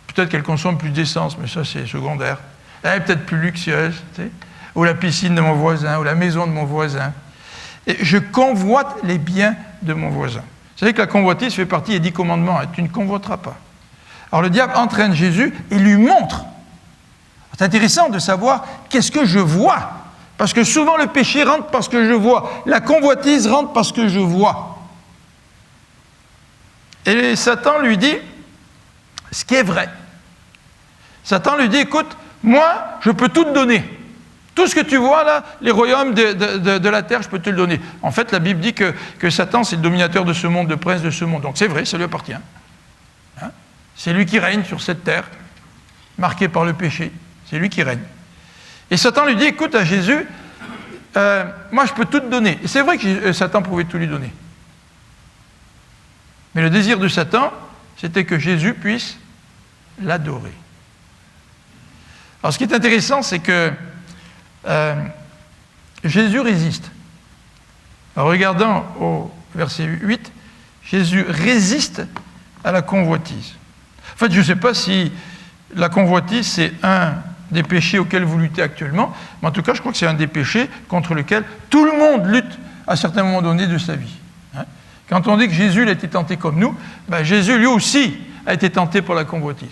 Peut-être qu'elle consomme plus d'essence, mais ça c'est secondaire. Elle est peut-être plus luxueuse, tu sais? Ou la piscine de mon voisin, ou la maison de mon voisin. Et je convoite les biens de mon voisin. Vous savez que la convoitise fait partie des 10 commandements. Hein, tu ne convoiteras pas. Alors le diable entraîne Jésus et lui montre. C'est intéressant de savoir qu'est-ce que je vois. Parce que souvent le péché rentre parce que je vois. La convoitise rentre parce que je vois. Et Satan lui dit ce qui est vrai. Satan lui dit, écoute, moi, je peux tout te donner. Tout ce que tu vois là, les royaumes de la terre, je peux te le donner. En fait, la Bible dit que Satan, c'est le dominateur de ce monde, le prince de ce monde. Donc c'est vrai, ça lui appartient. Hein? C'est lui qui règne sur cette terre, marquée par le péché. C'est lui qui règne. Et Satan lui dit, écoute, à Jésus, moi je peux tout te donner. Et c'est vrai que Satan pouvait tout lui donner. Mais le désir de Satan, c'était que Jésus puisse l'adorer. Alors ce qui est intéressant, c'est que Jésus résiste. En regardant au verset 8, Jésus résiste à la convoitise. En fait, je ne sais pas si la convoitise, c'est un des péchés auxquels vous luttez actuellement, mais en tout cas, je crois que c'est un des péchés contre lequel tout le monde lutte à certains moments donnés de sa vie. Hein? Quand on dit que Jésus a été tenté comme nous, ben Jésus lui aussi a été tenté pour la convoitise.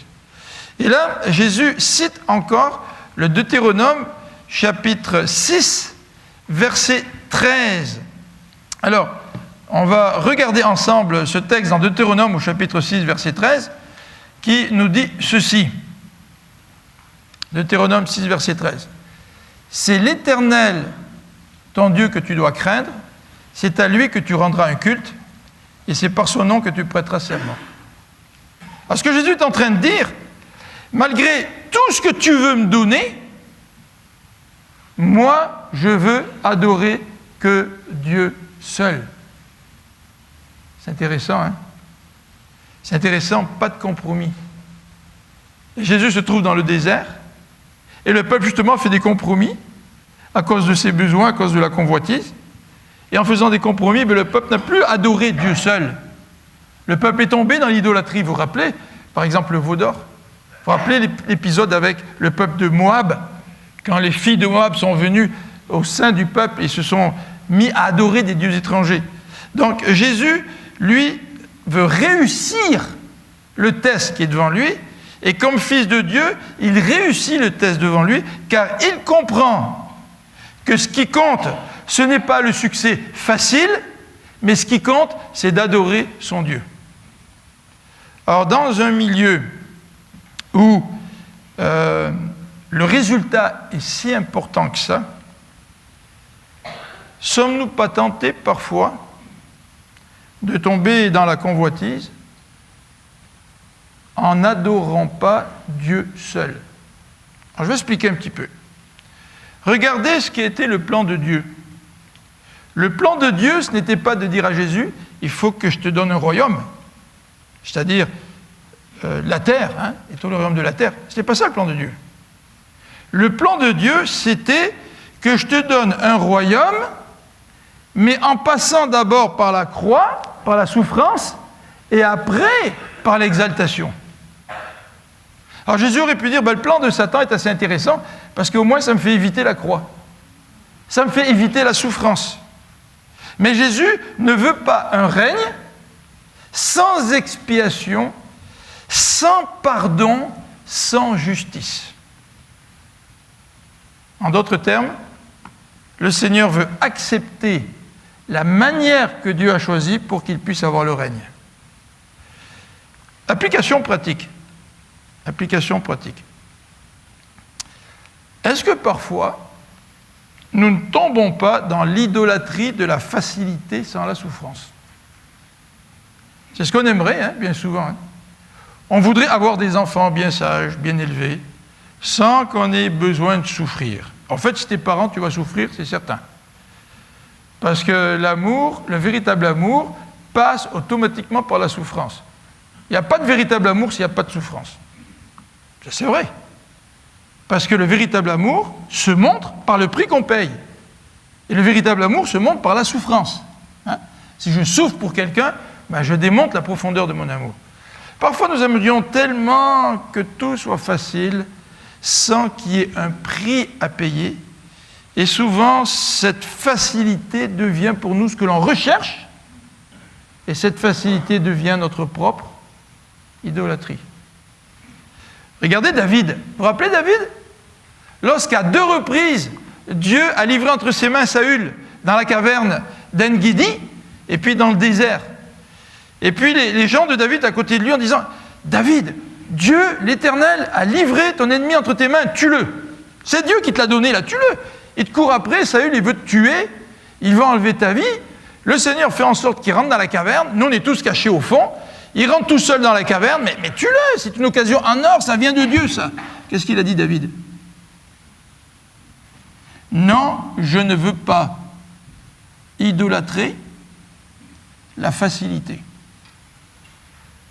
Et là, Jésus cite encore le Deutéronome, chapitre 6, verset 13. Alors, on va regarder ensemble ce texte dans Deutéronome au chapitre 6, verset 13, qui nous dit ceci. Deutéronome 6, verset 13. C'est l'Éternel, ton Dieu, que tu dois craindre, c'est à lui que tu rendras un culte, et c'est par son nom que tu prêteras serment. Alors, ce que Jésus est en train de dire, malgré tout ce que tu veux me donner, moi, je veux adorer que Dieu seul. C'est intéressant, hein? C'est intéressant, pas de compromis. Et Jésus se trouve dans le désert, et le peuple, justement, fait des compromis à cause de ses besoins, à cause de la convoitise. Et en faisant des compromis, le peuple n'a plus adoré Dieu seul. Le peuple est tombé dans l'idolâtrie, vous vous rappelez? Par exemple, le veau d'or. Vous vous rappelez l'épisode avec le peuple de Moab, quand les filles de Moab sont venues au sein du peuple et se sont mis à adorer des dieux étrangers. Donc Jésus, lui, veut réussir le test qui est devant lui, et comme fils de Dieu, il réussit le test devant lui, car il comprend que ce qui compte, ce n'est pas le succès facile, mais ce qui compte, c'est d'adorer son Dieu. Alors dans un milieu où le résultat est si important que ça, sommes-nous pas tentés parfois de tomber dans la convoitise en n'adorant pas Dieu seul? Alors, je vais expliquer un petit peu. Regardez ce qui était le plan de Dieu. Le plan de Dieu, ce n'était pas de dire à Jésus, il faut que je te donne un royaume, c'est-à-dire la terre, hein, et tout le royaume de la terre. Ce n'était pas ça le plan de Dieu. Le plan de Dieu, c'était que je te donne un royaume, mais en passant d'abord par la croix, par la souffrance, et après par l'exaltation. Alors Jésus aurait pu dire, le plan de Satan est assez intéressant, parce qu'au moins ça me fait éviter la croix. Ça me fait éviter la souffrance. Mais Jésus ne veut pas un règne sans expiation, sans pardon, sans justice. En d'autres termes, le Seigneur veut accepter la manière que Dieu a choisie pour qu'il puisse avoir le règne. Application pratique. Application pratique. Est-ce que parfois, nous ne tombons pas dans l'idolâtrie de la facilité sans la souffrance? C'est ce qu'on aimerait, hein, bien souvent. Hein. On voudrait avoir des enfants bien sages, bien élevés, sans qu'on ait besoin de souffrir. En fait, si t'es parent, tu vas souffrir, c'est certain. Parce que l'amour, le véritable amour, passe automatiquement par la souffrance. Il n'y a pas de véritable amour s'il n'y a pas de souffrance. Ça, c'est vrai. Parce que le véritable amour se montre par le prix qu'on paye. Et le véritable amour se montre par la souffrance. Hein? Si je souffre pour quelqu'un, ben je démontre la profondeur de mon amour. Parfois, nous aimerions tellement que tout soit facile, sans qu'il y ait un prix à payer. Et souvent, cette facilité devient pour nous ce que l'on recherche, et cette facilité devient notre propre idolâtrie. Regardez David. Vous vous rappelez David? Lorsqu'à 2 reprises, Dieu a livré entre ses mains Saül dans la caverne d'En-Gidi, et puis dans le désert. Et puis les gens de David à côté de lui en disant « David, Dieu, l'Éternel, a livré ton ennemi entre tes mains, tue-le. C'est Dieu qui te l'a donné, là, tue-le. » Il te court après, Saül, il veut te tuer, il veut enlever ta vie. Le Seigneur fait en sorte qu'il rentre dans la caverne, nous on est tous cachés au fond, il rentre tout seul dans la caverne, mais tue-le, c'est une occasion en or, ça vient de Dieu, ça. Qu'est-ce qu'il a dit, David? Non, je ne veux pas idolâtrer la facilité.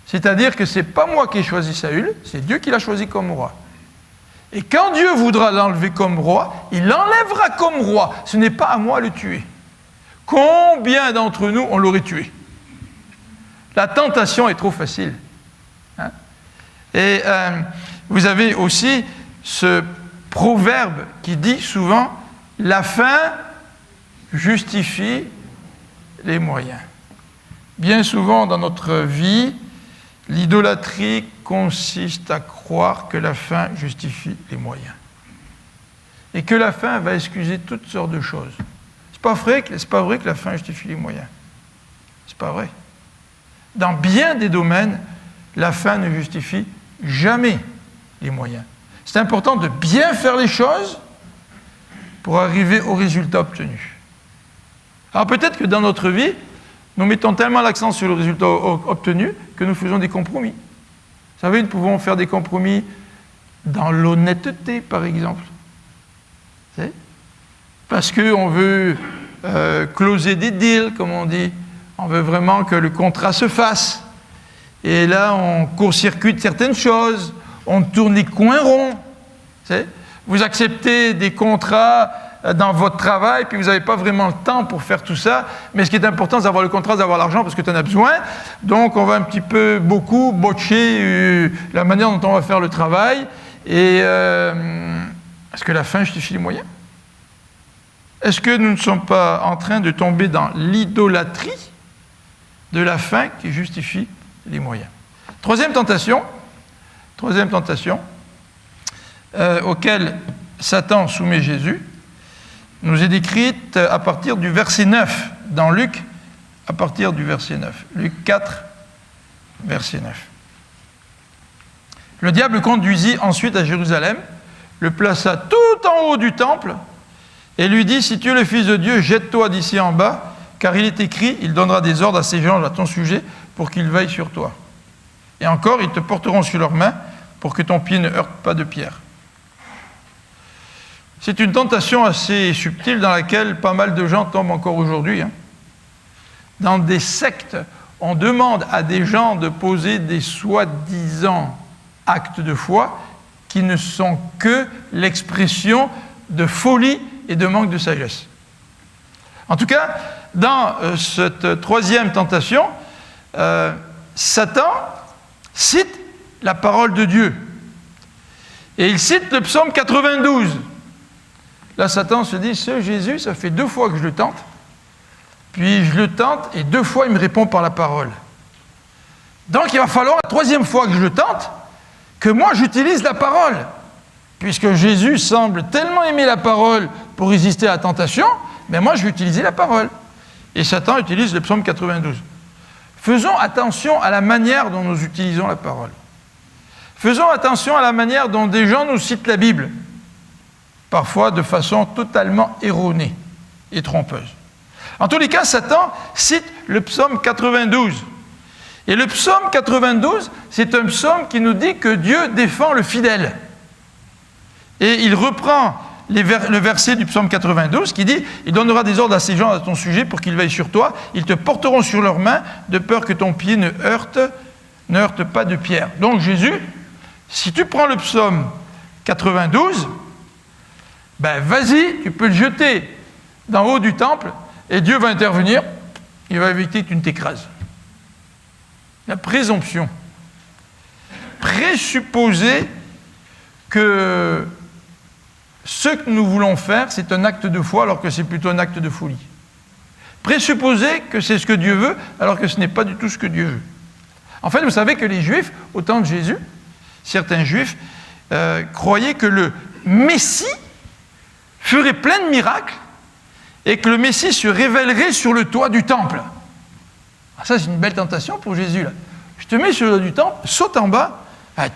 C'est-à-dire que ce n'est pas moi qui ai choisi Saül, c'est Dieu qui l'a choisi comme roi. Et quand Dieu voudra l'enlever comme roi, il l'enlèvera comme roi. Ce n'est pas à moi de le tuer. Combien d'entre nous on l'aurait tué? La tentation est trop facile. Hein? Et vous avez aussi ce proverbe qui dit souvent « la fin justifie les moyens ». Bien souvent dans notre vie, l'idolâtrie consiste à croire que la fin justifie les moyens. Et que la fin va excuser toutes sortes de choses. C'est pas vrai que la fin justifie les moyens. C'est pas vrai. Dans bien des domaines, la fin ne justifie jamais les moyens. C'est important de bien faire les choses pour arriver au résultat obtenu. Alors peut-être que dans notre vie, nous mettons tellement l'accent sur le résultat obtenu que nous faisons des compromis. Vous savez, nous pouvons faire des compromis dans l'honnêteté, par exemple. Parce qu'on veut closer des deals, comme on dit. On veut vraiment que le contrat se fasse. Et là, on court-circuite certaines choses. On tourne les coins ronds. Vous acceptez des contrats dans votre travail, puis vous n'avez pas vraiment le temps pour faire tout ça. Mais ce qui est important, c'est d'avoir le contrat, c'est d'avoir l'argent, parce que tu en as besoin. Donc, on va un petit peu, beaucoup, botcher la manière dont on va faire le travail. Et est-ce que la fin justifie les moyens? Est-ce que nous ne sommes pas en train de tomber dans l'idolâtrie de la fin qui justifie les moyens? Troisième tentation auquel Satan soumet Jésus, nous est décrite à partir du verset 9, dans Luc, à partir du verset 9. Luc 4, verset 9. Le diable conduisit ensuite à Jérusalem, le plaça tout en haut du temple, et lui dit, « Si tu es le Fils de Dieu, jette-toi d'ici en bas, car il est écrit, il donnera des ordres à ses gens à ton sujet, pour qu'ils veillent sur toi. Et encore, ils te porteront sur leurs mains, pour que ton pied ne heurte pas de pierre. » C'est une tentation assez subtile dans laquelle pas mal de gens tombent encore aujourd'hui. Hein. Dans des sectes, on demande à des gens de poser des soi-disant actes de foi qui ne sont que l'expression de folie et de manque de sagesse. En tout cas, dans cette troisième tentation, Satan cite la parole de Dieu. Et il cite le psaume 92. Là, Satan se dit, ce Jésus, ça fait 2 fois que je le tente, puis je le tente, et 2 fois, il me répond par la parole. Donc, il va falloir, la 3e fois que je le tente, que moi, j'utilise la parole. Puisque Jésus semble tellement aimer la parole pour résister à la tentation, mais moi, je vais utiliser la parole. Et Satan utilise le psaume 92. Faisons attention à la manière dont nous utilisons la parole. Faisons attention à la manière dont des gens nous citent la Bible, parfois de façon totalement erronée et trompeuse. En tous les cas, Satan cite le psaume 92. Et le psaume 92, c'est un psaume qui nous dit que Dieu défend le fidèle. Et il reprend le verset du psaume 92 qui dit « Il donnera des ordres à ces gens à ton sujet pour qu'ils veillent sur toi. Ils te porteront sur leurs mains de peur que ton pied ne heurte pas de pierre. » Donc Jésus, si tu prends le psaume 92, ben vas-y, tu peux le jeter d'en haut du temple et Dieu va intervenir, il va éviter que tu ne t'écrases. La présomption. Présupposer que ce que nous voulons faire, c'est un acte de foi alors que c'est plutôt un acte de folie. Présupposer que c'est ce que Dieu veut alors que ce n'est pas du tout ce que Dieu veut. En fait, vous savez que les Juifs, au temps de Jésus, certains Juifs croyaient que le Messie ferait plein de miracles et que le Messie se révélerait sur le toit du temple. Alors ça, c'est une belle tentation pour Jésus, là. Je te mets sur le toit du temple, saute en bas,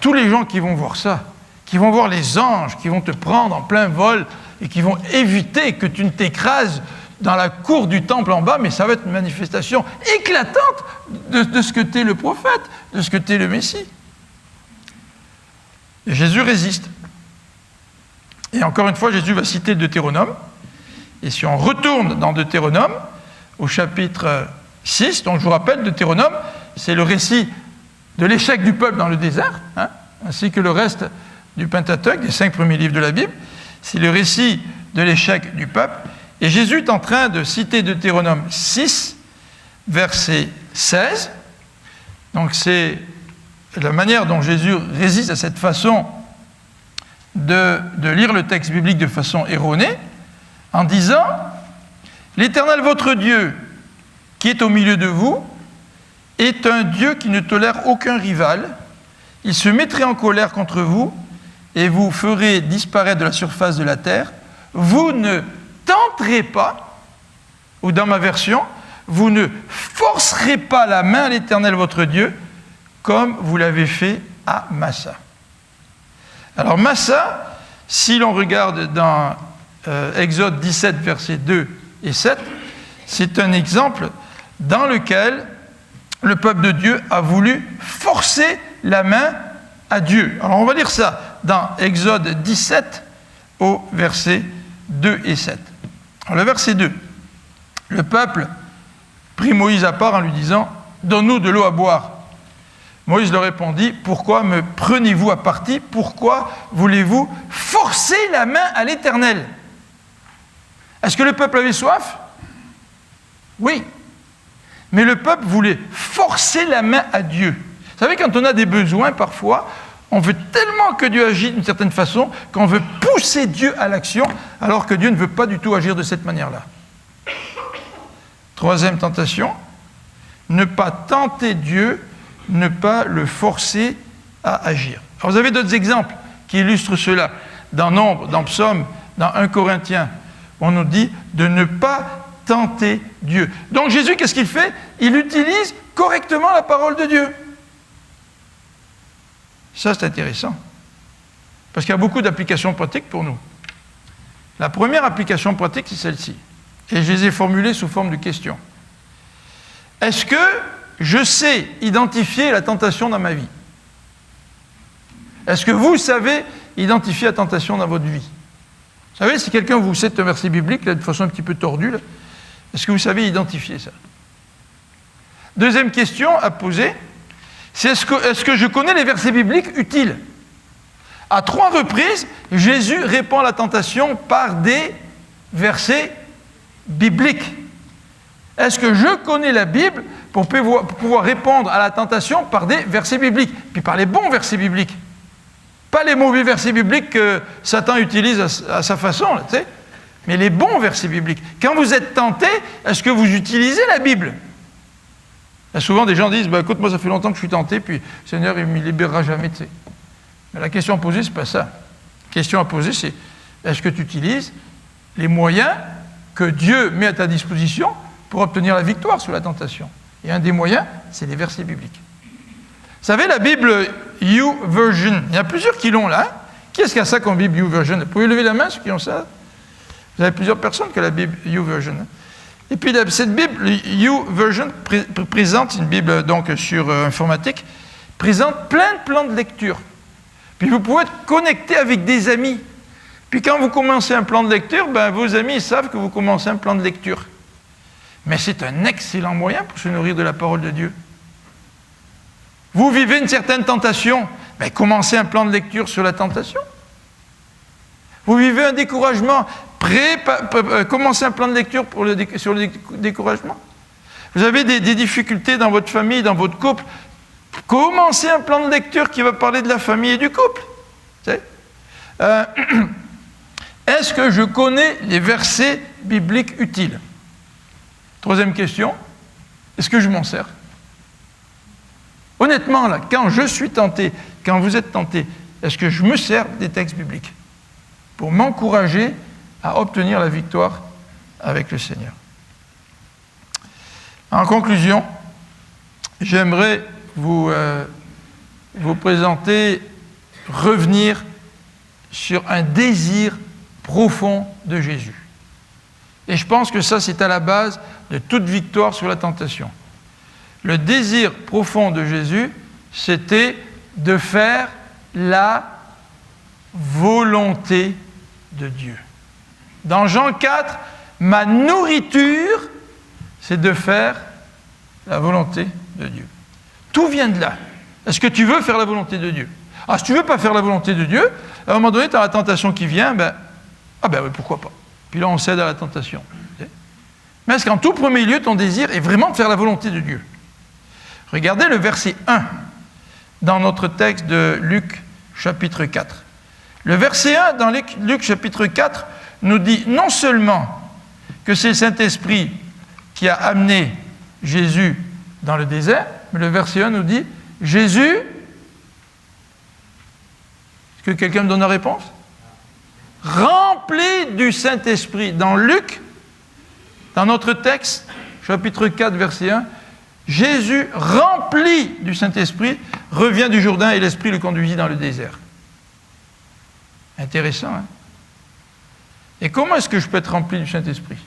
tous les gens qui vont voir ça, qui vont voir les anges, qui vont te prendre en plein vol et qui vont éviter que tu ne t'écrases dans la cour du temple en bas, mais ça va être une manifestation éclatante de ce que tu es le prophète, de ce que tu es le Messie. Et Jésus résiste. Et encore une fois, Jésus va citer Deutéronome. Et si on retourne dans Deutéronome, au chapitre 6, donc je vous rappelle, Deutéronome, c'est le récit de l'échec du peuple dans le désert, ainsi que le reste du Pentateuque, des 5 premiers livres de la Bible. C'est le récit de l'échec du peuple. Et Jésus est en train de citer Deutéronome 6, verset 16. Donc c'est la manière dont Jésus résiste à cette façon de lire le texte biblique de façon erronée, en disant « L'Éternel votre Dieu, qui est au milieu de vous, est un Dieu qui ne tolère aucun rival. Il se mettrait en colère contre vous et vous ferait disparaître de la surface de la terre. Vous ne tenterez pas, ou dans ma version, vous ne forcerez pas la main à l'Éternel votre Dieu, comme vous l'avez fait à Massa. » Alors Massa, si l'on regarde dans Exode 17, versets 2 et 7, c'est un exemple dans lequel le peuple de Dieu a voulu forcer la main à Dieu. Alors on va lire ça dans Exode 17 au verset 2 et 7. Alors, le verset 2. Le peuple prit Moïse à part en lui disant « Donne-nous de l'eau à boire. » Moïse leur répondit « Pourquoi me prenez-vous à partie? Pourquoi voulez-vous forcer la main à l'Éternel » Est-ce que le peuple avait soif? Oui. Mais le peuple voulait forcer la main à Dieu. Vous savez, quand on a des besoins, parfois, on veut tellement que Dieu agisse d'une certaine façon qu'on veut pousser Dieu à l'action, alors que Dieu ne veut pas du tout agir de cette manière-là. Troisième tentation, ne pas tenter Dieu, ne pas le forcer à agir. Alors vous avez d'autres exemples qui illustrent cela. Dans Nombre, dans Psaume, dans 1 Corinthiens, on nous dit de ne pas tenter Dieu. Donc Jésus, qu'est-ce qu'il fait? Il utilise correctement la parole de Dieu. Ça, c'est intéressant. Parce qu'il y a beaucoup d'applications pratiques pour nous. La première application pratique, c'est celle-ci. Et je les ai formulées sous forme de questions. Est-ce que je sais identifier la tentation dans ma vie? Est-ce que vous savez identifier la tentation dans votre vie? Vous savez, si quelqu'un vous cite un verset biblique, là, de façon un petit peu tordue, là, est-ce que vous savez identifier ça? Deuxième question à poser, c'est est-ce que je connais les versets bibliques utiles? À 3 reprises, Jésus répond à la tentation par des versets bibliques. Est-ce que je connais la Bible pour pouvoir répondre à la tentation par des versets bibliques? Puis par les bons versets bibliques. Pas les mauvais versets bibliques que Satan utilise à sa façon, là, tu sais, mais les bons versets bibliques. Quand vous êtes tenté, est-ce que vous utilisez la Bible? Là, souvent, des gens disent « Écoute, moi, ça fait longtemps que je suis tenté, puis le Seigneur, il ne me libérera jamais. » tu sais. Mais la question à poser, ce n'est pas ça. La question à poser, c'est est-ce que tu utilises les moyens que Dieu met à ta disposition pour obtenir la victoire sur la tentation? Et un des moyens, c'est les versets bibliques. Vous savez, la Bible YouVersion, il y en a plusieurs qui l'ont là. Qui est-ce qui a ça comme Bible YouVersion? Vous pouvez lever la main, ceux qui ont ça? Vous avez plusieurs personnes qui ont la Bible YouVersion. Et puis cette Bible YouVersion présente, une Bible donc sur informatique, présente plein de plans de lecture. Puis vous pouvez être connecté avec des amis. Puis quand vous commencez un plan de lecture, vos amis savent que vous commencez un plan de lecture. Mais c'est un excellent moyen pour se nourrir de la parole de Dieu. Vous vivez une certaine tentation, commencez un plan de lecture sur la tentation. Vous vivez un découragement, commencez un plan de lecture sur le découragement. Vous avez des difficultés dans votre famille, dans votre couple, commencez un plan de lecture qui va parler de la famille et du couple. Est-ce que je connais les versets bibliques utiles? Troisième question, est-ce que je m'en sers? Honnêtement, là, quand je suis tenté, quand vous êtes tenté, est-ce que je me sers des textes bibliques pour m'encourager à obtenir la victoire avec le Seigneur? En conclusion, j'aimerais vous présenter, revenir sur un désir profond de Jésus. Et je pense que ça, c'est à la base de toute victoire sur la tentation. Le désir profond de Jésus, c'était de faire la volonté de Dieu. Dans Jean 4, ma nourriture, c'est de faire la volonté de Dieu. Tout vient de là. Est-ce que tu veux faire la volonté de Dieu? Ah, si tu ne veux pas faire la volonté de Dieu, à un moment donné, tu as la tentation qui vient, oui, pourquoi pas? Puis là, on cède à la tentation. Mais est-ce qu'en tout premier lieu, ton désir est vraiment de faire la volonté de Dieu? Regardez le verset 1 dans notre texte de Luc, chapitre 4. Le verset 1 dans Luc, chapitre 4, nous dit non seulement que c'est le Saint-Esprit qui a amené Jésus dans le désert, mais le verset 1 nous dit Jésus. Est-ce que quelqu'un me donne la réponse? Rempli du Saint-Esprit. Dans Luc, dans notre texte, chapitre 4, verset 1, Jésus, rempli du Saint-Esprit, revient du Jourdain et l'Esprit le conduisit dans le désert. Intéressant, hein? Et comment est-ce que je peux être rempli du Saint-Esprit?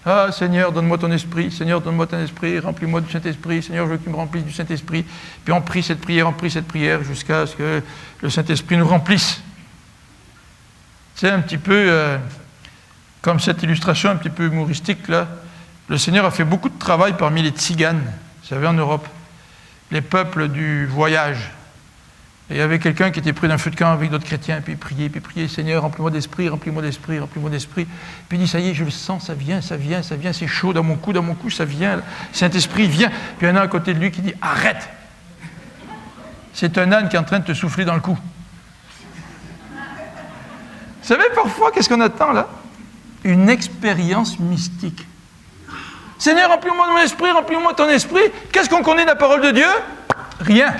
Ah, Seigneur, donne-moi ton esprit. Seigneur, donne-moi ton esprit. Remplis-moi du Saint-Esprit. Seigneur, je veux que tu me remplisses du Saint-Esprit. Puis on prie cette prière jusqu'à ce que le Saint-Esprit nous remplisse. C'est un petit peu comme cette illustration un petit peu humoristique là. Le Seigneur a fait beaucoup de travail parmi les tziganes, vous savez, en Europe, les peuples du voyage. Et il y avait quelqu'un qui était près d'un feu de camp avec d'autres chrétiens, puis il priait, Seigneur, remplis-moi d'esprit, remplis-moi d'esprit, remplis-moi d'esprit. Puis il dit, ça y est, je le sens, ça vient, c'est chaud dans mon cou, ça vient, Saint-Esprit vient. Puis il y en a un à côté de lui qui dit, arrête! C'est un âne qui est en train de te souffler dans le cou. Vous savez, parfois, qu'est-ce qu'on attend là? Une expérience mystique. Seigneur, remplis-moi de mon esprit, remplis-moi de ton esprit. Qu'est-ce qu'on connaît de la parole de Dieu? Rien.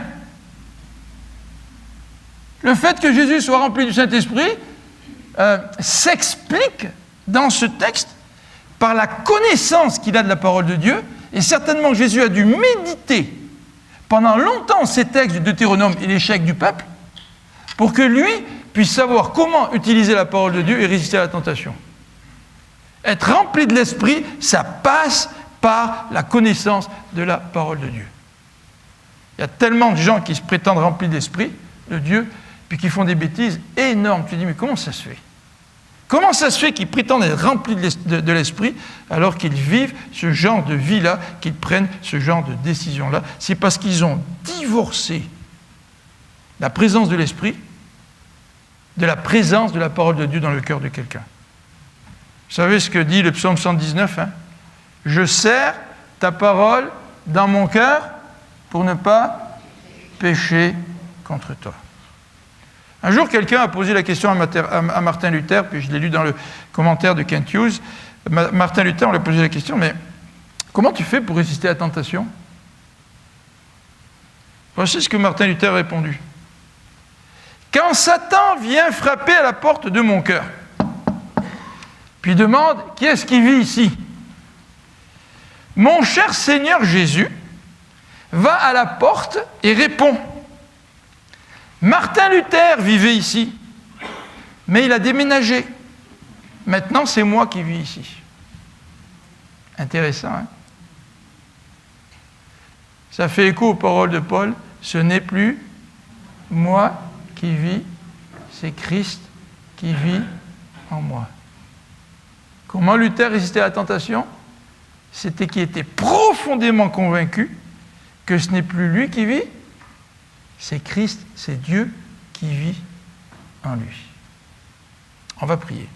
Le fait que Jésus soit rempli du Saint-Esprit s'explique dans ce texte par la connaissance qu'il a de la parole de Dieu, et certainement que Jésus a dû méditer pendant longtemps ces textes du Deutéronome et l'échec du peuple, pour que lui puisse savoir comment utiliser la parole de Dieu et résister à la tentation. Être rempli de l'Esprit, ça passe par la connaissance de la parole de Dieu. Il y a tellement de gens qui se prétendent remplis d'Esprit, de Dieu, puis qui font des bêtises énormes. Tu te dis, mais comment ça se fait? Comment ça se fait qu'ils prétendent être remplis de l'Esprit alors qu'ils vivent ce genre de vie-là, qu'ils prennent ce genre de décision-là? C'est parce qu'ils ont divorcé la présence de l'Esprit de la présence de la parole de Dieu dans le cœur de quelqu'un. Vous savez ce que dit le psaume 119, hein? Je serre ta parole dans mon cœur pour ne pas pécher contre toi. Un jour, quelqu'un a posé la question à Martin Luther, puis je l'ai lu dans le commentaire de Kent Hughes. Martin Luther, on lui a posé la question, mais comment tu fais pour résister à la tentation? Voici ce que Martin Luther a répondu. Quand Satan vient frapper à la porte de mon cœur, puis demande, qui est-ce qui vit ici? Mon cher Seigneur Jésus va à la porte et répond. Martin Luther vivait ici, mais il a déménagé. Maintenant, c'est moi qui vis ici. Intéressant, hein? Ça fait écho aux paroles de Paul. Ce n'est plus moi qui vis, c'est Christ qui vit en moi. Comment Luther résistait à la tentation? C'était qu'il était profondément convaincu que ce n'est plus lui qui vit, c'est Christ, c'est Dieu qui vit en lui. On va prier.